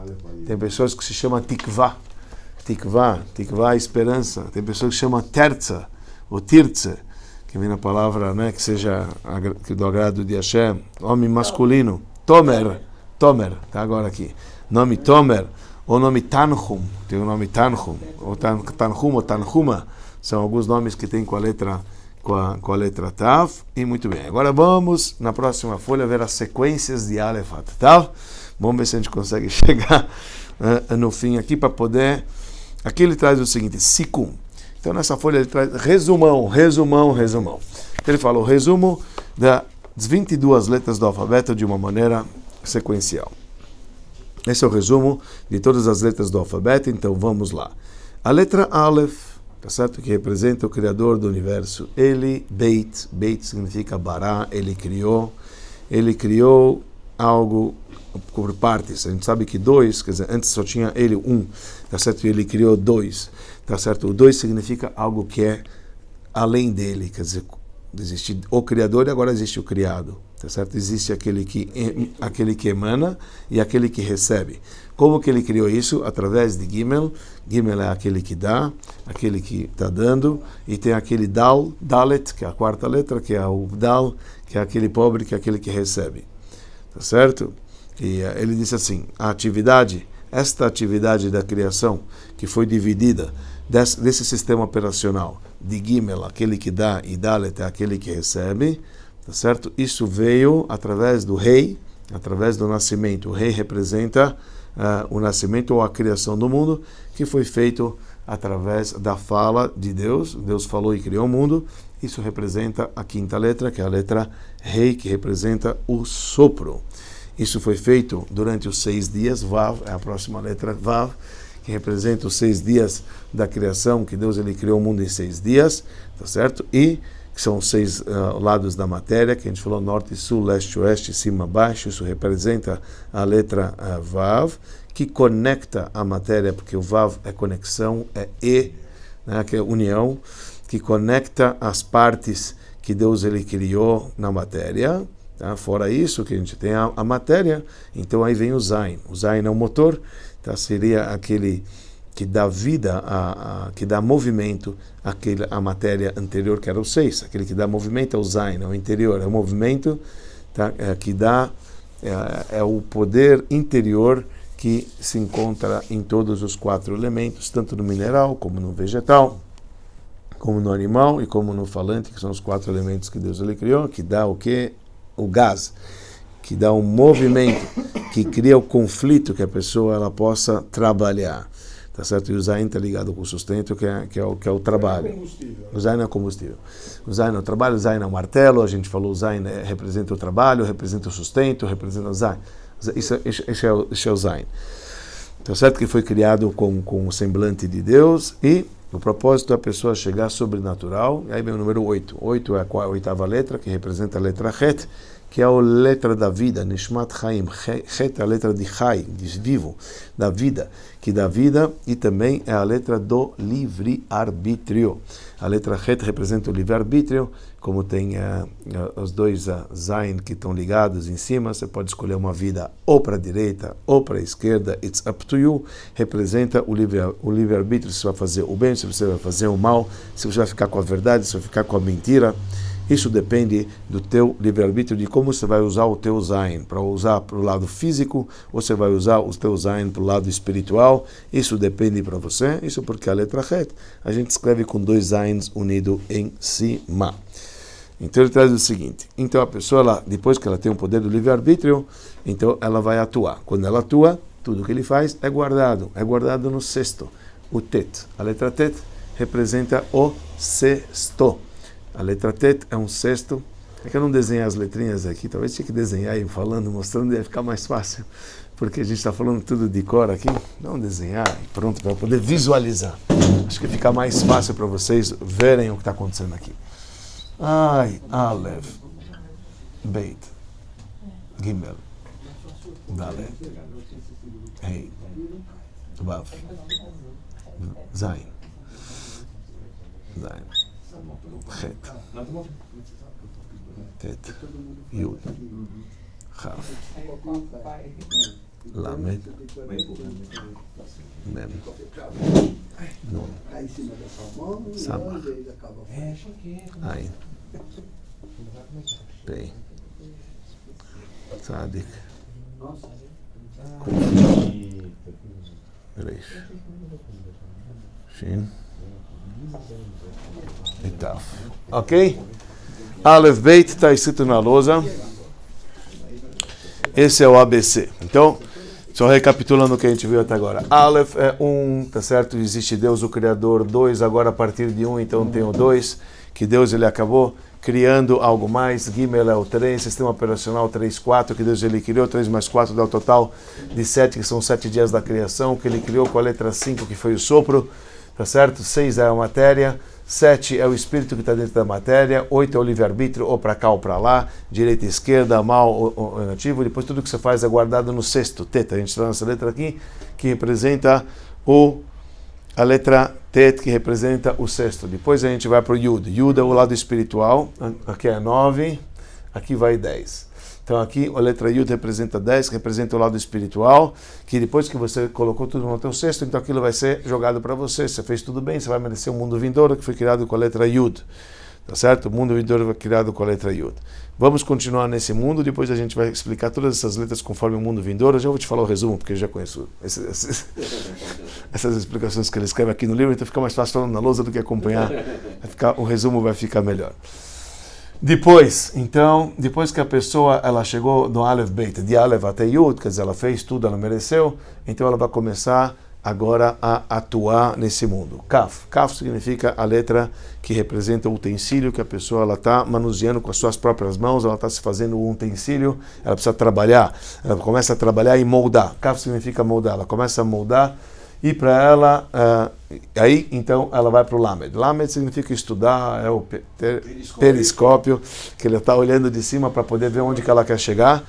Tem pessoas que se chamam Tikvah é esperança. Tem pessoas que chamam Terza, ou Tirza, que vem na palavra, né, que seja do agrado de Hashem. Homem masculino, Tomer, tá agora aqui. Nome Tomer, ou nome Tanhum, tem o nome Tanhum, ou Tanhum ou Tanhuma, são alguns nomes que tem com a letra Tav. E muito bem, agora vamos na próxima folha ver as sequências de Alefat, tá? Vamos ver se a gente consegue chegar no fim aqui para poder. Aqui ele traz o seguinte, Sikum. Então nessa folha ele traz resumão. Ele fala o resumo das 22 letras do alfabeto de uma maneira sequencial. Esse é o resumo de todas as letras do alfabeto, então vamos lá. A letra Aleph, tá certo? Que representa o Criador do Universo. Ele, Beit significa Bará, ele criou algo por partes. A gente sabe que dois, quer dizer, antes só tinha ele um, tá certo? E ele criou dois, tá certo? O dois significa algo que é além dele, quer dizer, existe o Criador e agora existe o criado, tá certo? Existe aquele que emana e aquele que recebe. Como que ele criou isso? Através de Gimel. Gimel é aquele que dá, aquele que está dando, e tem aquele Dalet, que é a quarta letra, que é o Dal, que é aquele pobre, que é aquele que recebe, tá certo? E ele disse assim, esta atividade da criação, que foi dividida desse sistema operacional, de Gimel, aquele que dá, e Dalet é aquele que recebe, tá certo? Isso veio através do rei, através do nascimento. O rei representa o nascimento ou a criação do mundo, que foi feito através da fala de Deus. Deus falou e criou o mundo. Isso representa a quinta letra, que é a letra Rei, que representa o sopro. Isso foi feito durante os 6 dias. Vav é a próxima letra, Vav, que representa os 6 dias da criação, que Deus ele criou o mundo em 6 dias, tá certo? E que são 6 lados da matéria, que a gente falou norte, sul, leste, oeste, cima, baixo. Isso representa a letra Vav, que conecta a matéria, porque o Vav é conexão, é E, né, que é união, que conecta as partes que Deus ele criou na matéria. Tá? Fora isso, que a gente tem a matéria, então aí vem o Zain. O Zain é o motor, tá? Seria aquele que dá vida, que dá movimento à matéria anterior, que era o 6. Aquele que dá movimento é o Zain, é o interior, é o movimento, tá? Que dá, é o poder interior que se encontra em todos os 4 elementos, tanto no mineral, como no vegetal, como no animal e como no falante, que são os 4 elementos que Deus ele criou, que dá o quê? O gás, que dá um movimento, que cria o conflito que a pessoa ela possa trabalhar. Tá certo? E o Zain está ligado com o sustento, que é o trabalho. O Zain é combustível. O Zain é o trabalho, o Zain é o martelo. A gente falou, o Zain representa o trabalho, representa o sustento, representa o Zain. Isso é o Zain. Tá certo? Que foi criado com o semblante de Deus, e o propósito é a pessoa chegar sobrenatural. E aí vem o número 8. 8 é a 8ª letra, que representa a letra Het, que é a letra da vida, Nishmat Chaim. Het é a letra de Chai, de vivo, da vida, que dá vida, e também é a letra do livre-arbítrio. A letra Het representa o livre-arbítrio, como tem os dois Zain que estão ligados em cima. Você pode escolher uma vida ou para a direita ou para a esquerda, it's up to you. Representa o livre-arbítrio, se você vai fazer o bem, se você vai fazer o mal, se você vai ficar com a verdade, se você vai ficar com a mentira. Isso depende do teu livre-arbítrio, de como você vai usar o teu Zayin, para usar para o lado físico, ou você vai usar o teu Zayin para o lado espiritual. Isso depende para você. Isso porque a letra Het, a gente escreve com 2 Zayins unidos em cima. Então ele traz o seguinte, então a pessoa, ela, depois que ela tem o poder do livre-arbítrio, então ela vai atuar. Quando ela atua, tudo que ele faz é guardado no cesto, o Tet. A letra Tet representa o cesto. A letra Tet é um cesto. É que eu não desenhei as letrinhas aqui, talvez tinha que desenhar e falando, mostrando, ia ficar mais fácil, porque a gente está falando tudo de cor aqui. Não desenhar e pronto, para poder visualizar. Acho que fica mais fácil para vocês verem o que está acontecendo aqui. Ai, Aleph, Beit, Gimel, Dalet, Hei, Vav, Zayin, Het, Tet, Yud, Chaf, Lamed, Mem, Nun, Samach, Ain, Pei, Tzadik, Kuf, Reish, Shin e Taf. Ok? Aleph Beit está escrito na lousa. Esse é o ABC. Então, só recapitulando o que a gente viu até agora. Aleph é 1, tá certo? Existe Deus, o Criador. 2, agora a partir de 1, então tem o 2, que Deus ele acabou criando algo mais. Gimel é o 3, sistema operacional 3, 4, que Deus ele criou. 3 mais 4 dá o total de 7, que são 7 dias da criação, que ele criou com a letra 5, que foi o sopro, tá certo? 6 é a matéria. 7 é o espírito que está dentro da matéria, 8 é o livre-arbítrio, ou para cá ou para lá, direita e esquerda, mal ou negativo, depois tudo que você faz é guardado no sexto, teta. A gente está nessa letra aqui, que representa a letra tet, que representa o sexto. Depois a gente vai para o yud. Yud é o lado espiritual, aqui é 9, aqui vai 10. Então aqui a letra Yud representa 10, que representa o lado espiritual, que depois que você colocou tudo no teu cesto, então aquilo vai ser jogado para você. Você fez tudo bem, você vai merecer um mundo vindouro que foi criado com a letra Yud. Tá certo? O mundo vindouro foi criado com a letra Yud. Vamos continuar nesse mundo, depois a gente vai explicar todas essas letras conforme o mundo vindouro. Eu já vou te falar o resumo, porque eu já conheço essas explicações que ele escreve aqui no livro, então fica mais fácil falando na lousa do que acompanhar. O resumo vai ficar melhor. Depois que a pessoa ela chegou no Aleph Beit, de Aleph até Yud, quer dizer, ela fez tudo, ela mereceu, então ela vai começar agora a atuar nesse mundo. Kaf. Kaf significa a letra que representa o utensílio que a pessoa está manuseando com as suas próprias mãos, ela está se fazendo um utensílio, ela precisa trabalhar, ela começa a trabalhar e moldar. Kaf significa moldar, ela começa a moldar. E para ela, aí então ela vai para o Lamed. Lamed significa estudar, é o periscópio, que ele está olhando de cima para poder ver onde que ela quer chegar.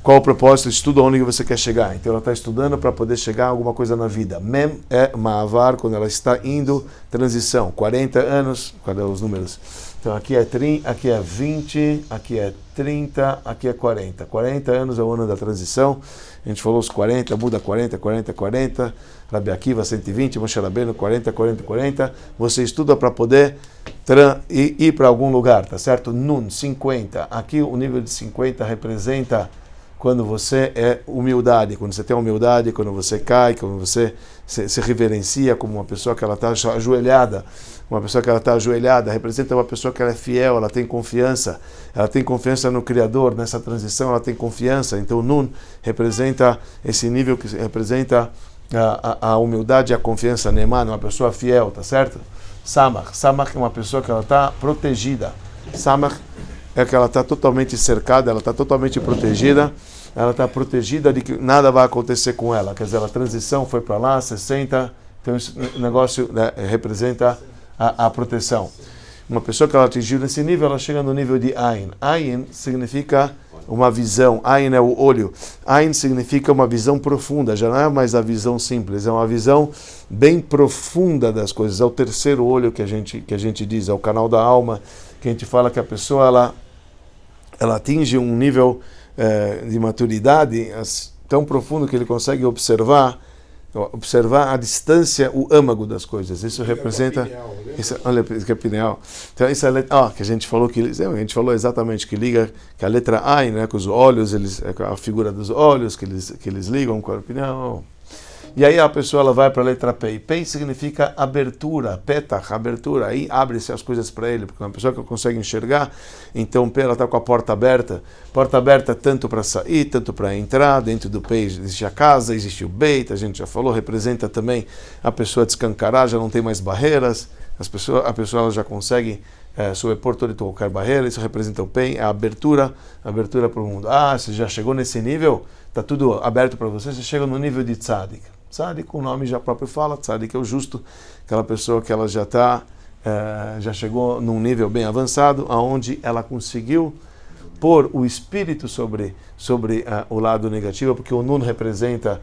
Qual o propósito? Estuda onde que você quer chegar. Então ela está estudando para poder chegar a alguma coisa na vida. Mem é Ma'avar, quando ela está indo, transição. 40 anos, cadê os números? Então aqui é 30, aqui é 20, aqui é 30, aqui é 40. 40 anos é o ano da transição. A gente falou os 40, muda 40, 40, 40. Rabi Akiva 120, Moshe Rabbeinu 40, 40, 40. Você estuda para poder ir para algum lugar, tá certo? Nun, 50. Aqui o nível de 50 representa quando você é humildade, quando você tem humildade, quando você cai, quando você se reverencia como uma pessoa que ela está ajoelhada. Uma pessoa que ela está ajoelhada representa uma pessoa que ela é fiel, ela tem confiança no Criador, nessa transição ela tem confiança. Então Nun representa esse nível que representa a humildade e a confiança. Neman, uma pessoa fiel, tá certo? Samach é uma pessoa que ela está protegida. Samach é que ela está totalmente cercada, ela está totalmente protegida. Ela está protegida de que nada vai acontecer com ela. Quer dizer, a transição foi para lá, 60, então esse negócio representa a proteção. Uma pessoa que ela atingiu nesse nível, ela chega no nível de Ain. Ain significa uma visão. Ain é o olho. Ain significa uma visão profunda. Já não é mais a visão simples, é uma visão bem profunda das coisas. É o terceiro olho que a gente diz, é o canal da alma, que a gente fala que a pessoa ela atinge um nível de maturidade tão profundo que ele consegue observar observar a distância, o âmago das coisas. Isso representa... Olha que é pineal. Então, isso é a letra, que a gente falou exatamente que liga, que a letra Ain, né, com os olhos, a figura dos olhos que eles ligam com o pineal. E aí a pessoa ela vai para a letra Pei. Pei significa abertura, petach, abertura. Aí abre-se as coisas para ele, porque uma pessoa que consegue enxergar, então Pei ela está com a porta aberta tanto para sair, tanto para entrar. Dentro do Pei existe a casa, existe o Beit, a gente já falou, representa também a pessoa descancarar, já não tem mais barreiras, a pessoa ela já consegue sobrepor toda e qualquer barreira. Isso representa o Pei, a abertura para o mundo. Você já chegou nesse nível, está tudo aberto para você chega no nível de Tzadik. Tzadik, o nome já próprio fala, Tzadik é o justo, aquela pessoa que ela já chegou num nível bem avançado, aonde ela conseguiu pôr o espírito sobre o lado negativo, porque o Nun representa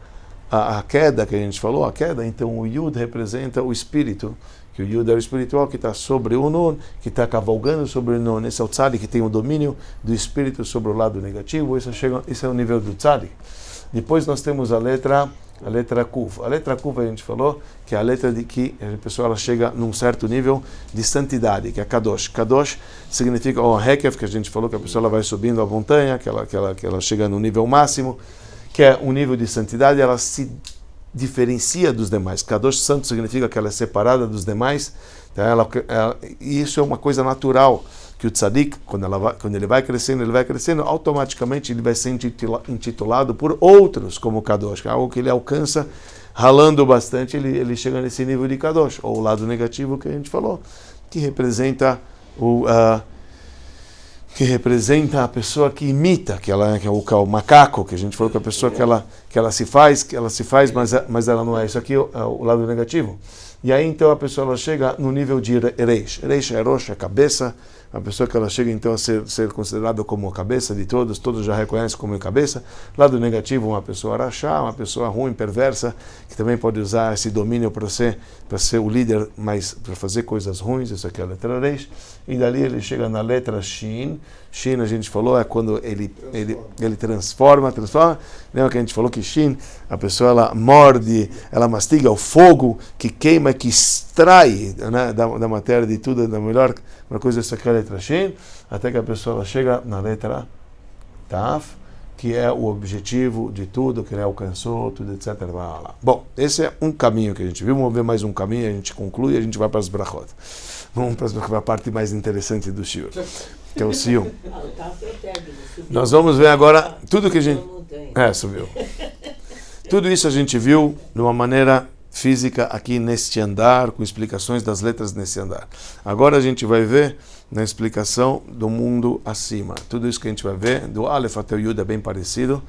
a queda que a gente falou, a queda, então o Yud representa o espírito, que o Yud é o espiritual que está sobre o Nun, que está cavalgando sobre o Nun. Esse é o Tzadik que tem o domínio do espírito sobre o lado negativo, esse é o nível do Tzadik. Depois nós temos a letra Kuf. A letra Kuf a gente falou que é a letra de que a pessoa ela chega num certo nível de santidade, que é Kadosh. Kadosh significa o Hekef, que a gente falou que a pessoa ela vai subindo a montanha, que ela chega no nível máximo, que é um nível de santidade, ela se diferencia dos demais. Kadosh santo significa que ela é separada dos demais. Então e isso é uma coisa natural, que o Tzadik, quando ele vai crescendo, automaticamente ele vai ser intitulado por outros como Kadosh, que é algo que ele alcança ralando bastante, ele chega nesse nível de Kadosh, ou o lado negativo que a gente falou, que representa a pessoa que imita, que é o macaco, que a gente falou que a pessoa que ela se faz, mas ela não é. Isso aqui é o lado negativo. E aí então a pessoa ela chega no nível de Reish. Reish é Rosh, é cabeça. A pessoa que ela chega então a ser considerada como a cabeça de todos já reconhecem como cabeça. Lado negativo, uma pessoa rachá, uma pessoa ruim, perversa, que também pode usar esse domínio para ser o líder, mas para fazer coisas ruins. Isso aqui é a letra Reish. E dali ele chega na letra Shin. Shin, a gente falou, é quando ele transforma. Lembra que a gente falou que Shin, a pessoa ela morde, ela mastiga o fogo que queima, que extrai, né, da matéria de tudo, da melhor coisa. Essa aqui é a letra Shin, até que a pessoa ela chega na letra Taf, que é o objetivo de tudo, que ele alcançou, tudo, etc. Bom, esse é um caminho que a gente viu. Vamos ver mais um caminho, a gente conclui e a gente vai para as brachot. Vamos para a parte mais interessante do shiur, que é o Siyum. Nós vamos ver agora tudo que a gente... subiu. Tudo isso a gente viu de uma maneira física aqui neste andar, com explicações das letras nesse andar. Agora a gente vai ver na explicação do mundo acima. Tudo isso que a gente vai ver, do Aleph até o Yud é bem parecido,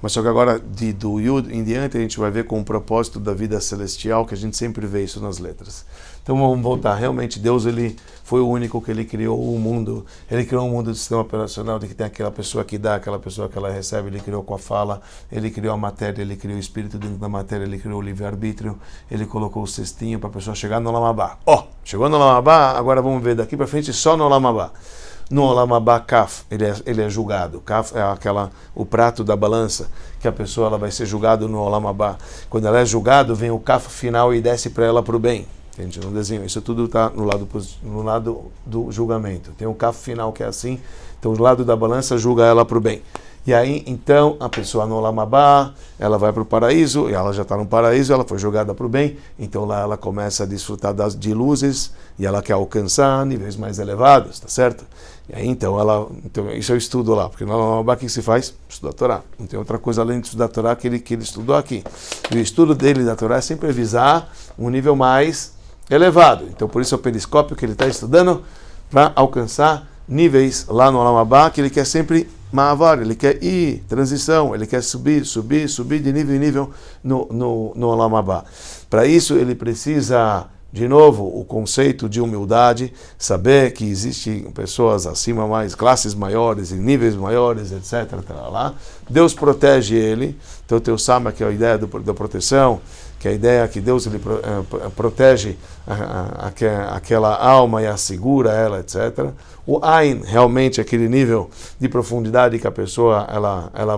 mas só que agora do Yud em diante a gente vai ver com o propósito da vida celestial, que a gente sempre vê isso nas letras. Então vamos voltar. Realmente Deus ele foi o único que ele criou o mundo. Ele criou um mundo do sistema operacional, de que tem aquela pessoa que dá, aquela pessoa que ela recebe. Ele criou com a fala, ele criou a matéria, ele criou o espírito dentro da matéria, ele criou o livre-arbítrio, ele colocou o cestinho para a pessoa chegar no Olam Haba. Chegou no Olam Haba, agora vamos ver daqui para frente só no Olam Haba. No Olam Haba, Kaf, ele é julgado. Kaf é o prato da balança, que a pessoa ela vai ser julgada no Olam Haba. Quando ela é julgada, vem o Kaf final e desce para ela para o bem. Entende? No desenho. Isso tudo está no lado do julgamento. Tem um Kaf final que é assim, então o lado da balança julga ela para o bem. E aí, então, a pessoa no Olam Haba, ela vai para o paraíso, e ela já está no paraíso, ela foi jogada para o bem, então lá ela começa a desfrutar de luzes, e ela quer alcançar níveis mais elevados, tá certo? E aí, então, isso é o estudo lá, porque no Olam Haba, o que se faz? Estuda a Torá. Não tem outra coisa além de estudar a Torá que ele estudou aqui. E o estudo dele da Torá é sempre visar um nível mais elevado. Então, por isso é o periscópio que ele está estudando, para alcançar níveis lá no Olam Haba, que ele quer sempre Ma'avar, ele quer ir, transição, ele quer subir de nível em nível no Olam Haba. Para isso ele precisa, de novo, o conceito de humildade, saber que existem pessoas acima mais, classes maiores, em níveis maiores, etc. Deus protege ele, então tem o Sama, que é a ideia da proteção, que é a ideia que Deus ele protege aquela alma e assegura ela, etc. O Ain, realmente, aquele nível de profundidade que a pessoa ela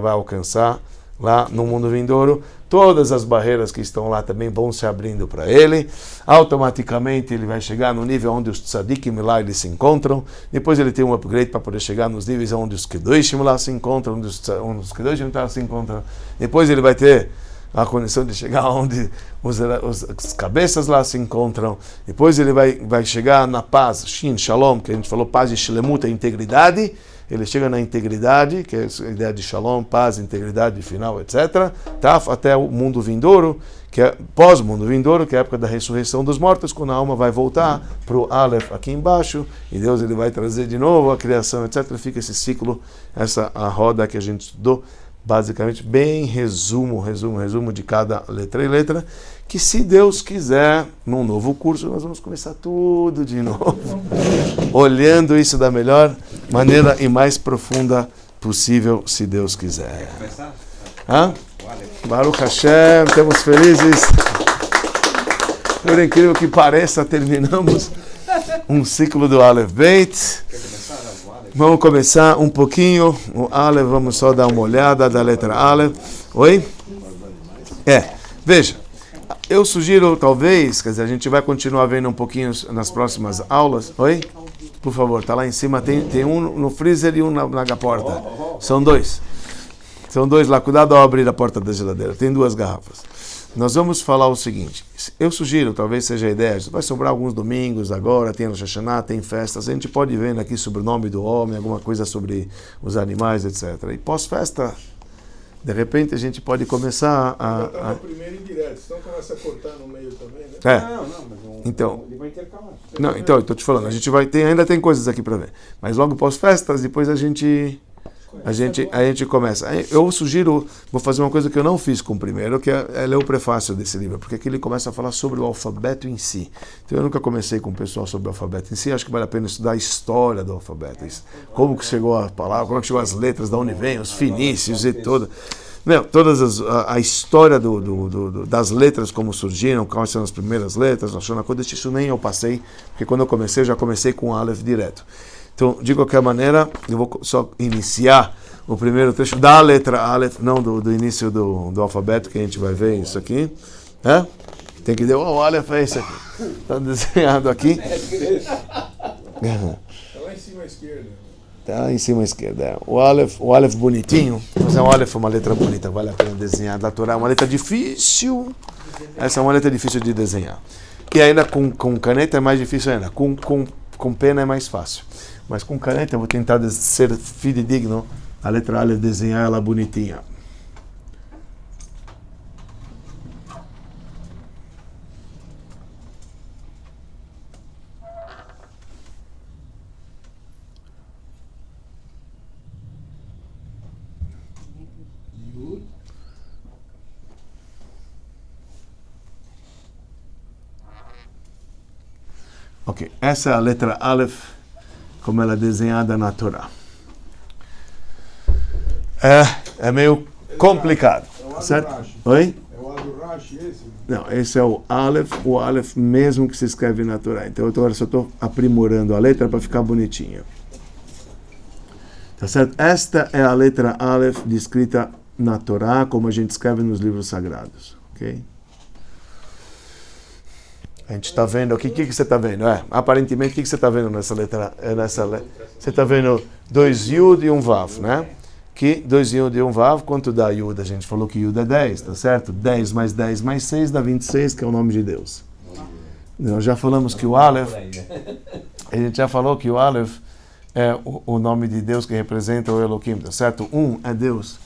vai alcançar, lá no mundo vindouro, todas as barreiras que estão lá também vão se abrindo para ele. Automaticamente ele vai chegar no nível onde os tzadikim lá eles se encontram. Depois ele tem um upgrade para poder chegar nos níveis onde os kedoshim lá se encontram, onde os kedoshim lá se encontram. Depois ele vai ter a condição de chegar onde os cabeças lá se encontram. Depois ele vai chegar na paz, Shin, Shalom, que a gente falou, paz e Shlemut, a integridade. Ele chega na integridade, que é a ideia de Shalom, paz, integridade final, etc. Tá? Até o mundo vindouro, que é pós-mundo vindouro, que é a época da ressurreição dos mortos, quando a alma vai voltar para o Aleph aqui embaixo, e Deus ele vai trazer de novo a criação, etc. Fica esse ciclo, a roda que a gente estudou, basicamente, bem resumo de cada letra e letra, que se Deus quiser, num novo curso, nós vamos começar tudo de novo, olhando isso da melhor maneira e mais profunda possível, se Deus quiser. Baruch Hashem, estamos felizes. Por incrível que pareça, terminamos um ciclo do Aleph Beit. Vamos começar um pouquinho o Aleph, vamos só dar uma olhada da letra Aleph. Oi? Veja, eu sugiro talvez, quer dizer, a gente vai continuar vendo um pouquinho nas próximas aulas. Oi? Por favor, tá lá em cima, tem um no freezer e um na porta. São dois lá, cuidado ao abrir a porta da geladeira, tem 2 garrafas. Nós vamos falar o seguinte, eu sugiro, talvez seja a ideia, vai sobrar alguns domingos agora, tem Rosh Hashanah, tem festas, a gente pode ir vendo aqui sobre o nome do homem, alguma coisa sobre os animais, etc. E pós-festa, de repente a gente pode começar Já está no primeiro indireto, então começa a cortar no meio também, né? Então, ele vai intercalar. não, então, eu estou te falando, a gente ainda tem coisas aqui para ver, mas logo pós-festas, depois a gente começa. Eu sugiro, vou fazer uma coisa que eu não fiz com o primeiro, que é ler o prefácio desse livro, porque aqui ele começa a falar sobre o alfabeto em si. Então eu nunca comecei com o pessoal sobre o alfabeto em si, acho que vale a pena estudar a história do alfabeto, como que chegou a palavra, como que chegou as letras, de onde vem, os fenícios e tudo. Todas a história das letras, como surgiram, quais são as primeiras letras, isso nem eu passei, porque quando eu comecei, já comecei com o Aleph direto. Então, de qualquer maneira, eu vou só iniciar o primeiro trecho da letra Aleph, não do início do alfabeto, que a gente vai ver isso aqui. Tem que dizer, o Aleph é isso aqui. Está desenhado aqui. Está lá em cima à esquerda. Está em cima à esquerda. O Aleph bonitinho. Mas o Aleph é uma letra bonita, vale a pena desenhar. Da Torá é uma letra difícil. Essa é uma letra difícil de desenhar. E ainda com caneta é mais difícil ainda. Com pena é mais fácil. Mas com caneta eu vou tentar ser fidedigno, a letra Aleph, desenhar ela bonitinha. Ok, essa é a letra Aleph, como ela é desenhada na Torá. É meio complicado, certo? Oi? É o Adurashi esse? Não, esse é o Aleph mesmo que se escreve na Torá. Então eu agora só estou aprimorando a letra para ficar bonitinha. Tá certo? Esta é a letra Aleph descrita na Torá, como a gente escreve nos livros sagrados. Ok? A gente está vendo aqui, o que você está vendo? Aparentemente, o que você está vendo nessa letra? Você está vendo 2 Yud e 1 Vav, né? Que 2 Yud e 1 Vav, quanto dá Yud? A gente falou que Yud é 10, tá certo? 10 mais 10 mais 6 dá 26, que é o nome de Deus. Nós já falamos que o Aleph, a gente já falou que o Aleph é o nome de Deus que representa o Elohim, tá certo? 1 é Deus,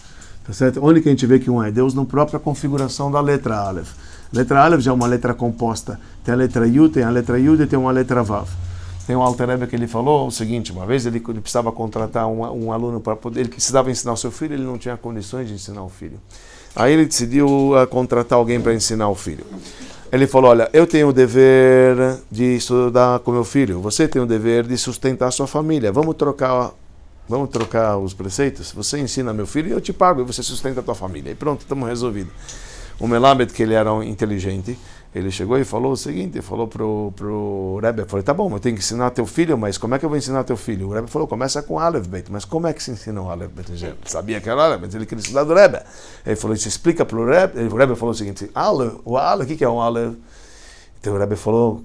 tá certo? Onde que a gente vê que 1 é Deus? Na própria configuração da letra Aleph. Letra Aleph já é uma letra composta. Tem a letra Yud, tem a letra Yud e tem uma letra Vav. Tem um Alter Rebbe que ele falou o seguinte, uma vez ele precisava contratar um aluno para poder, ele precisava ensinar o seu filho, ele não tinha condições de ensinar o filho. Aí ele decidiu contratar alguém para ensinar o filho. Ele falou, olha, eu tenho o dever de estudar com meu filho, você tem o dever de sustentar a sua família, vamos trocar os preceitos? Você ensina meu filho e eu te pago, e você sustenta a tua família. E pronto, estamos resolvidos. O Melamed, que ele era um inteligente, ele chegou e falou o seguinte, falou pro Rebbe, falou, tá bom, eu tenho que ensinar teu filho, mas como é que eu vou ensinar teu filho? O Rebbe falou, começa com Aleph Bet, mas como é que se ensina o Aleph Bet? Ele sabia que era Aleph Bet, ele queria estudar do Rebbe. Ele falou, isso explica pro Rebbe, o Rebbe falou o seguinte, o Aleph, o que é um Aleph? Então o Rebbe falou,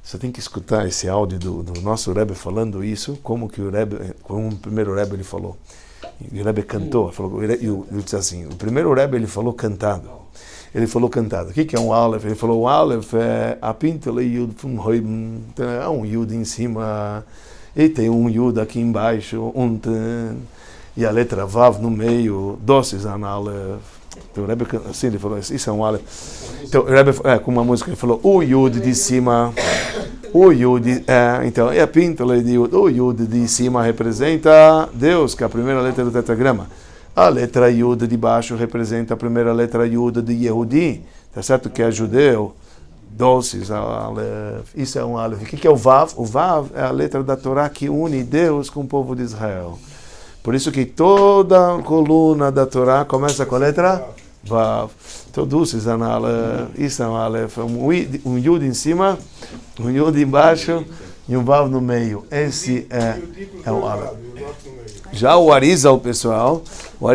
você tem que escutar esse áudio do nosso Rebbe falando isso, como o primeiro Rebbe ele falou. E o Rebbe cantou, ele disse assim, o primeiro Rebbe ele falou cantado. Ele falou cantado. O que é um Aleph? Ele falou, o Aleph é a pintele Yud, é um Yud em cima, e tem um Yud aqui embaixo, e a letra Vav no meio, doces an Aleph. Então o Rebbe, assim, ele falou, isso é um Aleph. Então o Rebbe, com uma música, ele falou, o Yud de cima, o Yud, então, é a pintele de Yud, o Yud de cima representa Deus, que é a primeira letra do tetragrama. A letra Yud de baixo representa a primeira letra Yud de Yehudi, tá certo? Que é judeu, doces, Aleph. Isso é um Aleph. O que é o Vav? O Vav é a letra da Torá que une Deus com o povo de Israel. Por isso que toda a coluna da Torá começa com a letra Vav. Então, doces, Aleph. Isso é um Aleph. Um Yud em cima, um Yud embaixo e um Vav no meio. Esse é um Aleph. Já o Arizal, pessoal,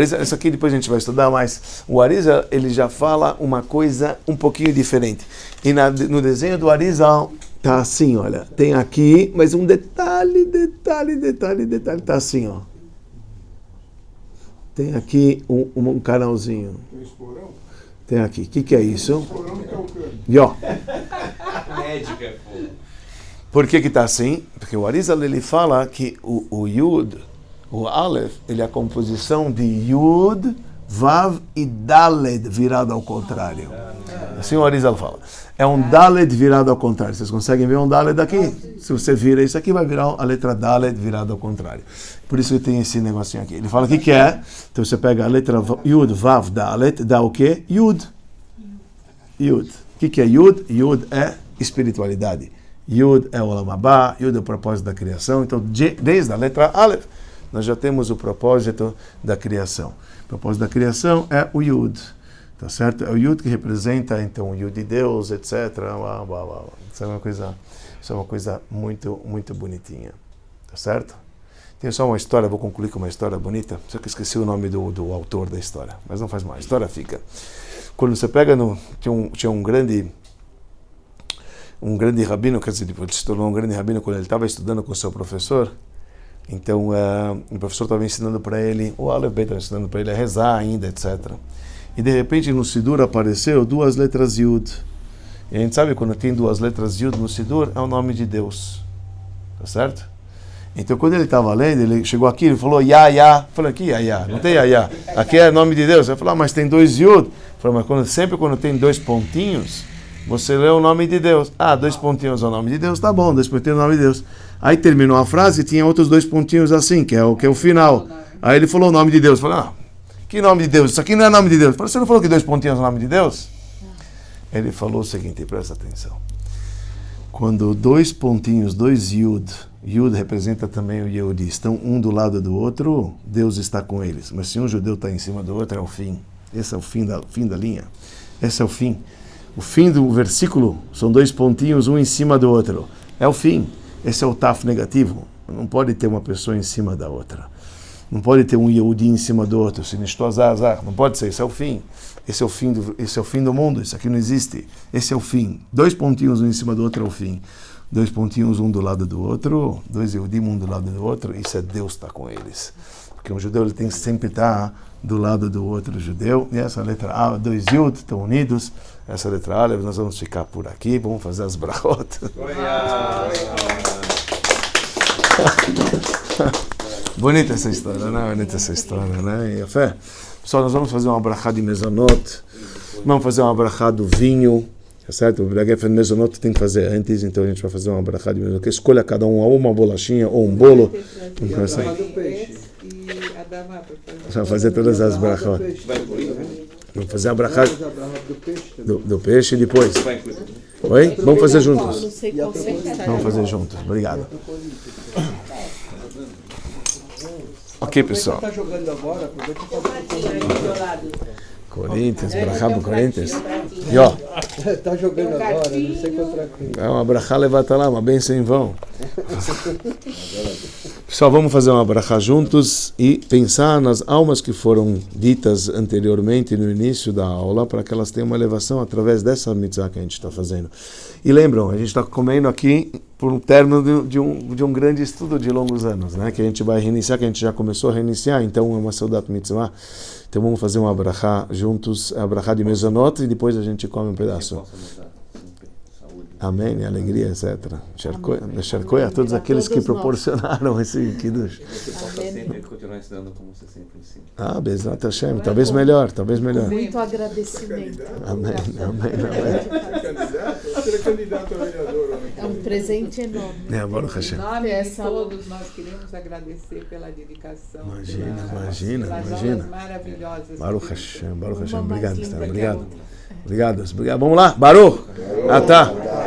isso aqui depois a gente vai estudar, mas o Arizal, ele já fala uma coisa um pouquinho diferente. E no desenho do Arizal, tá assim, olha, tem aqui, mas um detalhe, tá assim, ó. Tem aqui um canalzinho. Tem esporão? Tem aqui. O que é isso? Esporão e calcânio. E ó. Médica, pô. Por que tá assim? Porque o Arizal, ele fala que o Yud, o Aleph, ele é a composição de Yud, Vav e Daled virado ao contrário. Assim o Arizal fala. É um Daled virado ao contrário. Vocês conseguem ver um Daled aqui? Se você vira isso aqui, vai virar a letra Daled virada ao contrário. Por isso que tem esse negocinho aqui. Ele fala o que é. Então você pega a letra Yud, Vav, Daled, dá o quê? Yud. Yud. O que é Yud? Yud é espiritualidade. Yud é o Olam Haba, Yud é o propósito da criação. Então, desde a letra Aleph, nós já temos o propósito da criação. O propósito da criação é o Yud, tá certo? É o Yud que representa, então, o Yud de Deus, etc. Isso é uma coisa muito, muito bonitinha, tá certo? Tem só uma história, vou concluir com uma história bonita, só que esqueci o nome do autor da história, mas não faz mal, a história fica. Quando você pega, tinha um grande rabino, quer dizer, ele se tornou um grande rabino quando ele estava estudando com o seu professor. Então, o professor estava ensinando para ele, o Aleph Bet estava ensinando para ele a rezar ainda, etc. E de repente no Sidur apareceu 2 letras Yud. E a gente sabe quando tem 2 letras Yud no Sidur, é o nome de Deus. Tá certo? Então quando ele estava lendo, ele chegou aqui, ele falou Ya. Falei, aqui Ya, não tem Ya. Aqui é o nome de Deus. Ele falou, mas tem 2 Yud. Falei, mas sempre quando tem 2 pontinhos, você lê o nome de Deus. 2 pontinhos é o nome de Deus, tá bom, 2 pontinhos é o nome de Deus. Aí terminou a frase e tinha outros 2 pontinhos assim, que é o final. Aí ele falou o nome de Deus. Eu falei, que nome de Deus? Isso aqui não é nome de Deus. Eu falei, você não falou que 2 pontinhos é o nome de Deus? Ele falou o seguinte, presta atenção. Quando 2 pontinhos, 2 Yud representa também o Yehudi, estão um do lado do outro, Deus está com eles. Mas se um judeu está em cima do outro, é o fim. Esse é o fim da linha. Esse é o fim. O fim do versículo são 2 pontinhos, um em cima do outro. É o fim. Esse é o taf negativo. Não pode ter uma pessoa em cima da outra. Não pode ter um Yehudi em cima do outro. Não pode ser. Esse é o fim. Esse é o fim do mundo. Isso aqui não existe. Esse é o fim. 2 pontinhos um em cima do outro é o fim. 2 pontinhos um do lado do outro. 2 Yehudim um do lado do outro. Isso é Deus está com eles. Porque um judeu ele tem que sempre estar do lado do outro judeu. E essa letra A, 2 Yud estão unidos. Essa letra A, nós vamos ficar por aqui. Vamos fazer as brachot. Bonita essa história, né? Bonita essa história, né? E a fé. Pessoal, nós vamos fazer uma brachá de mezonot. Vamos fazer uma brachá do vinho. Tá certo? O brachá de mezonot tem que fazer antes, então a gente vai fazer uma brachá de mezonot. Escolha cada um ou uma bolachinha ou um bolo. E a dama do peixe. Vamos fazer todas as brachot. Vamos fazer a brachá do peixe depois. Oi? Vamos fazer juntos. Não sei qual secretário. Vamos fazer juntos. Obrigado. Ok, pessoal. Está jogando agora, aproveita para fazer. Aí do seu lado. Corinthians, brachá pro Corinthians. E ó, Tá jogando agora, não sei contra quem. é uma brachá levata lá, uma bênção em vão. Pessoal, vamos fazer uma brachá juntos e pensar nas almas que foram ditas anteriormente no início da aula, para que elas tenham uma elevação através dessa mitzvah que a gente está fazendo. E lembram, a gente está comendo aqui por um término de um grande estudo de longos anos, né? Que a gente vai reiniciar, que a gente já começou a reiniciar, então é uma Seudat Mitzvah. Então vamos fazer uma brachá juntos, a brachá de Mezonot, e depois a gente come um pedaço. Amém, alegria, etc. Sherkoy a todos aqueles que proporcionaram esse Kiddush. Você possa sempre continuar ensinando como você sempre ensina. Ah, Bezat Hashem, talvez melhor. Muito agradecimento. Amém. Candidato? Eu seria candidato a vereador. É um presente enorme. Baruch Hashem. Em nome de Essa- todos, nós queremos agradecer pela dedicação. Imagina. Pelas aulas maravilhosas. Baruch que Hashem, temos. Baruch Hashem. Uma mais Obrigado, linda Esther. que a Obrigado. outra. Obrigado. Vamos lá, Baruch.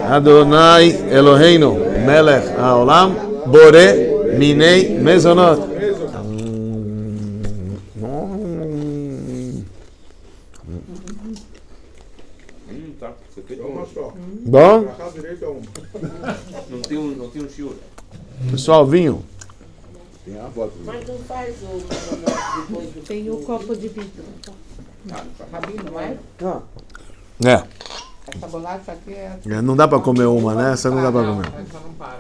Adonai Eloheinu, Melech Haolam, Boré Minei Mezonot. Tá. Você fez Uma só. Bom, Brachá direito é uma. Não tem um shiur. pessoal, vinho. Mas não faz o depois do... Tem o copo de vidro. Rabino, não é? Ah, Essa bolacha aqui é... Não dá para comer uma, né? Essa não dá para comer. Essa não para.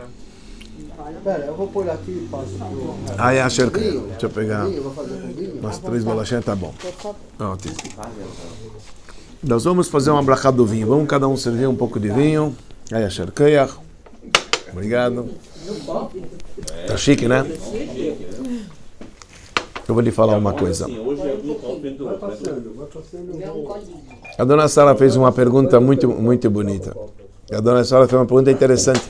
pera, eu vou pôr aqui e passo pro... Ah, é a cerca. Vinho? Deixa eu pegar Vinho, eu vou fazer com vinho? umas 3 bolachinhas, tá bom. Por favor. Ótimo. Nós vamos fazer uma brachá do vinho. Vamos cada um servir um pouco de vinho. Aí a cerqueia. Obrigado. Tá chique, né? Eu vou lhe falar uma coisa. Hoje é um copo dentro do Vai outro. passando. É um colinho. A dona Sara fez uma pergunta muito bonita. A dona Sara fez uma pergunta interessante.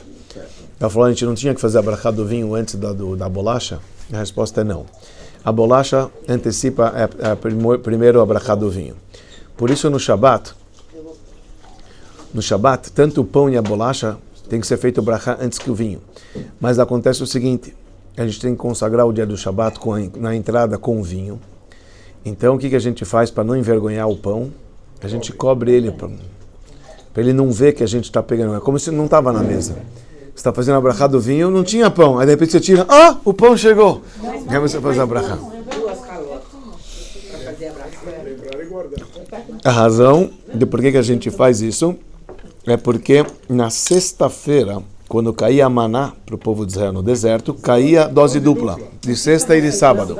Ela falou, a gente não tinha que fazer a brachá do vinho antes da bolacha? A resposta é não. A bolacha antecipa primeiro a brachá do vinho. Por isso no Shabat, tanto o pão e a bolacha tem que ser feito brachá antes que o vinho. Mas acontece o seguinte, a gente tem que consagrar o dia do Shabat na entrada com o vinho. Então o que a gente faz para não envergonhar o pão? A gente cobre ele para ele não ver que a gente está pegando. É como se não estava na mesa. Você está fazendo a brachá do vinho, não tinha pão. Aí de repente você tira, o pão chegou. Aí você faz a brachá. Duas calotas para fazer a braça. Lembrar e guardar. A razão de por que a gente faz isso é porque na sexta-feira, quando caía a maná para o povo de Israel no deserto, caía dose dupla, de sexta e de sábado,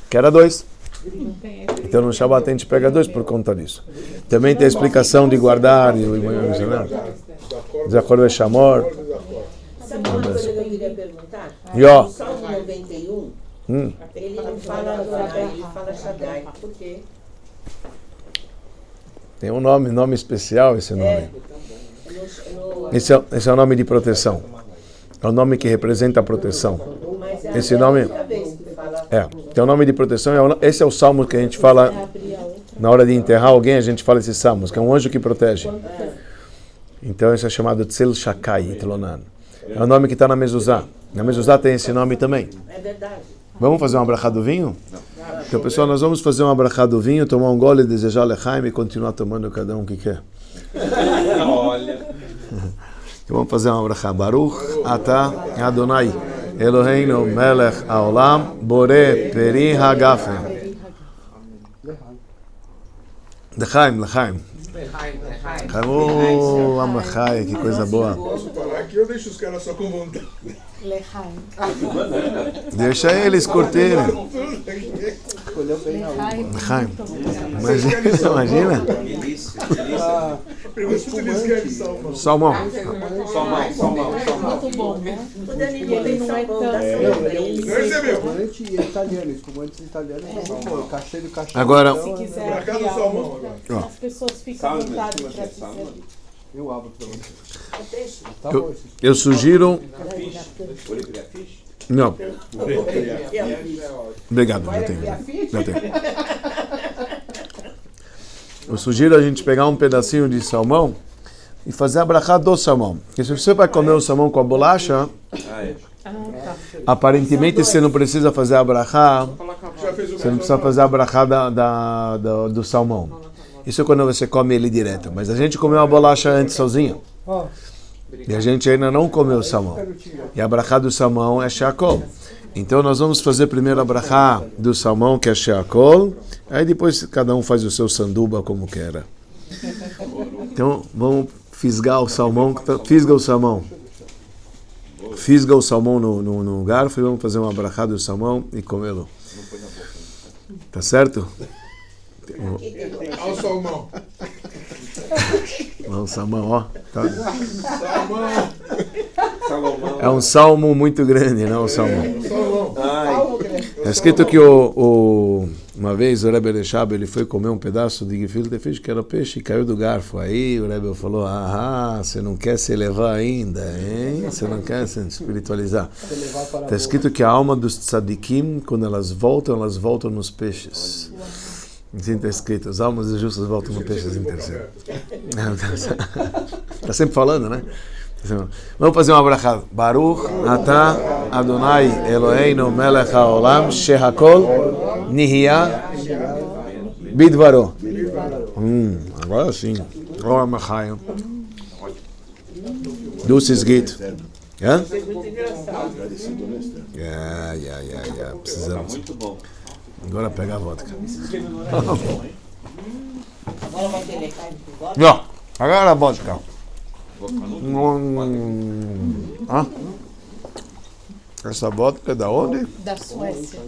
que era 2. Então no Shabbat a gente pega 2 por conta disso. Também tem a explicação de guardar e de acordo com Shamor. Sabe uma coisa que eu queria perguntar? E ó, O Salmo 91, ele não fala Adonai, ele fala Shaddai. Por quê? tem um nome especial esse nome. No- Esse é o nome de proteção. É o nome que representa a proteção. mas é Esse a nome- única vez que fala. Tem o nome de proteção. Esse é o salmo que a gente fala na hora de enterrar alguém. A gente fala esses salmos, que é um anjo que protege. Então isso é chamado Tzel Shakai Tlonan. É o nome que está na Mezuzá. Na Mezuzá tem esse nome também. É verdade. Vamos fazer uma brachá do vinho? Então, pessoal, nós vamos fazer uma brachá do vinho, tomar um gole, desejar lechaim e continuar tomando cada um que quer. Olha. Então, vamos fazer uma brachá. Baruch Atah Adonai Eloheinu Melech Haolam Boré Peri Hagafen. Lechaim. Oh, Amachai, que coisa boa. Posso parar aqui ou deixo os caras só com vontade? Lechaim. Deixa eles curtirem. Escolheu bem a uva. Lechaim. Imagina. Delícia. Pergunta se eles querem salmão. Salmão. Muito bom, né? O Danilo Ele tem não é salmão tão- da São pra ele. Não recebeu. Espumante e italiano. Espumante italiano é cachê do cachê. Agora- Se quiser Pra cá abrir do a salmão outra, agora. as pessoas ficam à vontade para se servir. Eu abro pra você. É peixe. Tá bom, esses Eu sugiro. Não. Obrigado, já tenho. Eu sugiro a gente pegar um pedacinho de salmão e fazer a brachá do salmão. Porque se você vai comer o salmão com a bolacha, Ah, é. Ah, tá. aparentemente você não precisa fazer a brachá Coloca Já fez o Você não precisa fazer a brachá do salmão. Isso é quando você come ele direto. Mas a gente comeu a bolacha antes sozinho. E a gente ainda não comeu o salmão. E a brachá do salmão é sheakol. Então nós vamos fazer primeiro a brachá do salmão, que é sheakol. Aí depois cada um faz o seu sanduba como queira. Então vamos fisgar o salmão. Fisga o salmão. Fisga o salmão no garfo e vamos fazer uma brachá do salmão e comê-lo. Tá certo? Olha o salmão. Olha o salmão, ó. Tá. Salmão. Salomão. É um salmo muito grande, não? O salmão. Salmão. É escrito que uma vez o Rebbe Rechab, ele foi comer um pedaço de gefilte fish, que era peixe, e caiu do garfo. Aí o Rebbe falou, você não quer se elevar ainda, hein? Você não quer se espiritualizar. Está escrito que a alma dos tzadikim, quando elas voltam nos peixes. Assim está escrito, as almas dos justos voltam nos peixes em terceiro. Está sempre falando, né? Vamos fazer uma brachá. Baruch atah Adonai Eloheinu melech haolam shehakol nihya bidvaro. Agora sim. Agora Machaim. Dulces Git. Hã? Precisamos. Muito bom. Agora pega a vodka. Agora vai ter lecaim com vodka? Não, agora a vodka. Essa vodka é da onde? Da Suécia.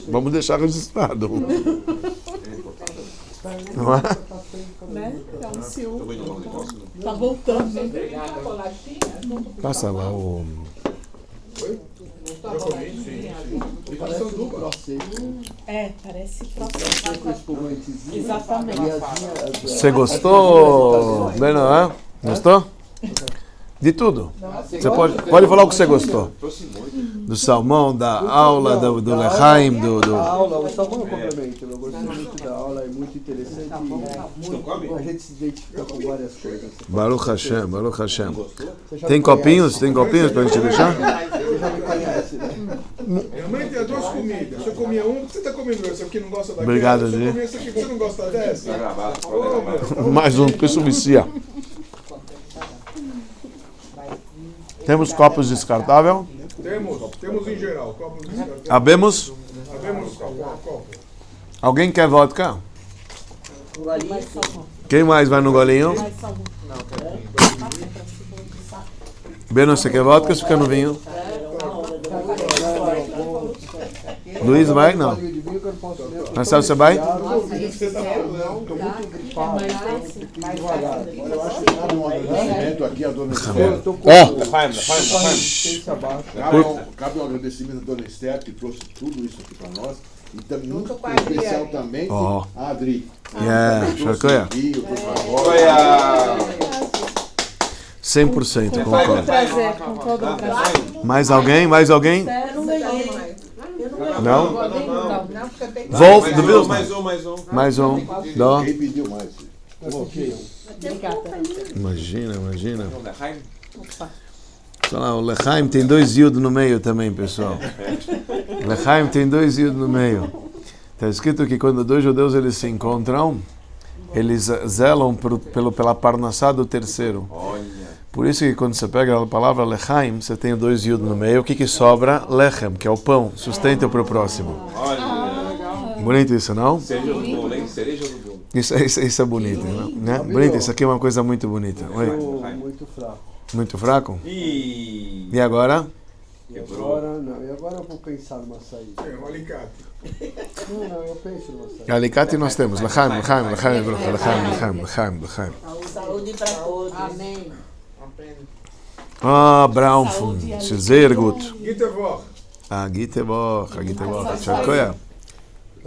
Vamos deixar registrado. Não é? Né? É um ciúme. Tá voltando. Passa lá o... É, parece próximo. Exatamente. Você gostou, Beno, é? Gostou? De tudo. Você pode falar o que você gostou. Do salmão, da aula, do lechaim, A aula, o salmão é um complemento. Eu gostei muito da aula, é muito interessante. E a gente se identifica com várias coisas. Baruch Hashem, Baruch Hashem. Tem copinhos? Tem copinhos pra gente deixar? Você já me conhece, né? Minha mãe tem duas comidas. Se eu comia uma, você está comendo essa porque não gosta daquela. Obrigado, Se eu Gi. comia essa aqui, você não gosta dessa? Mais um, porque isso vicia. Temos copos descartáveis. Temos em geral, copos descartáveis. Habemos? Havemos copo. Alguém quer vodka? Quem mais vai no golinho? Beno, você quer vodka ou você quer no vinho? Luiz vai? Não. Marcelo, você vai? Eu acho que cabe um agradecimento aqui à dona Esther. Cabe um agradecimento à dona Esther que trouxe tudo isso aqui para nós. E também muito especial também a Adri. Shakoya. 100% concordo. Prazer, com todo prazer. Mais alguém? Mais alguém? Eu não ganhei. Não? Não. Wolf, do Wilson? Mais um. Dó. Quem pediu mais? Imagina. O Lechaim tem 2 Yud no meio também, pessoal. Lechaim tem 2 Yud no meio. Está escrito que quando 2 judeus eles se encontram, eles zelam pela parnassá do terceiro. Por isso que quando você pega a palavra Lechaim, você tem 2 Yud no meio. O que sobra? Lechem, que é o pão. Sustenta para o próximo. Bonito isso, não? Cereja do bolo, hein? Cereja do bolo. Isso é bonito, né? Bonito, isso aqui é uma coisa muito bonita. Oi. Muito fraco. Muito fraco? E agora? Agora eu vou pensar numa saída. É um alicate. Não, eu penso numa saída. Alicate nós temos. Lechaim. Saúde para todos. Amém. Braunfund. Sehr gut. Gitterwoch. Giteboch. Shakoya.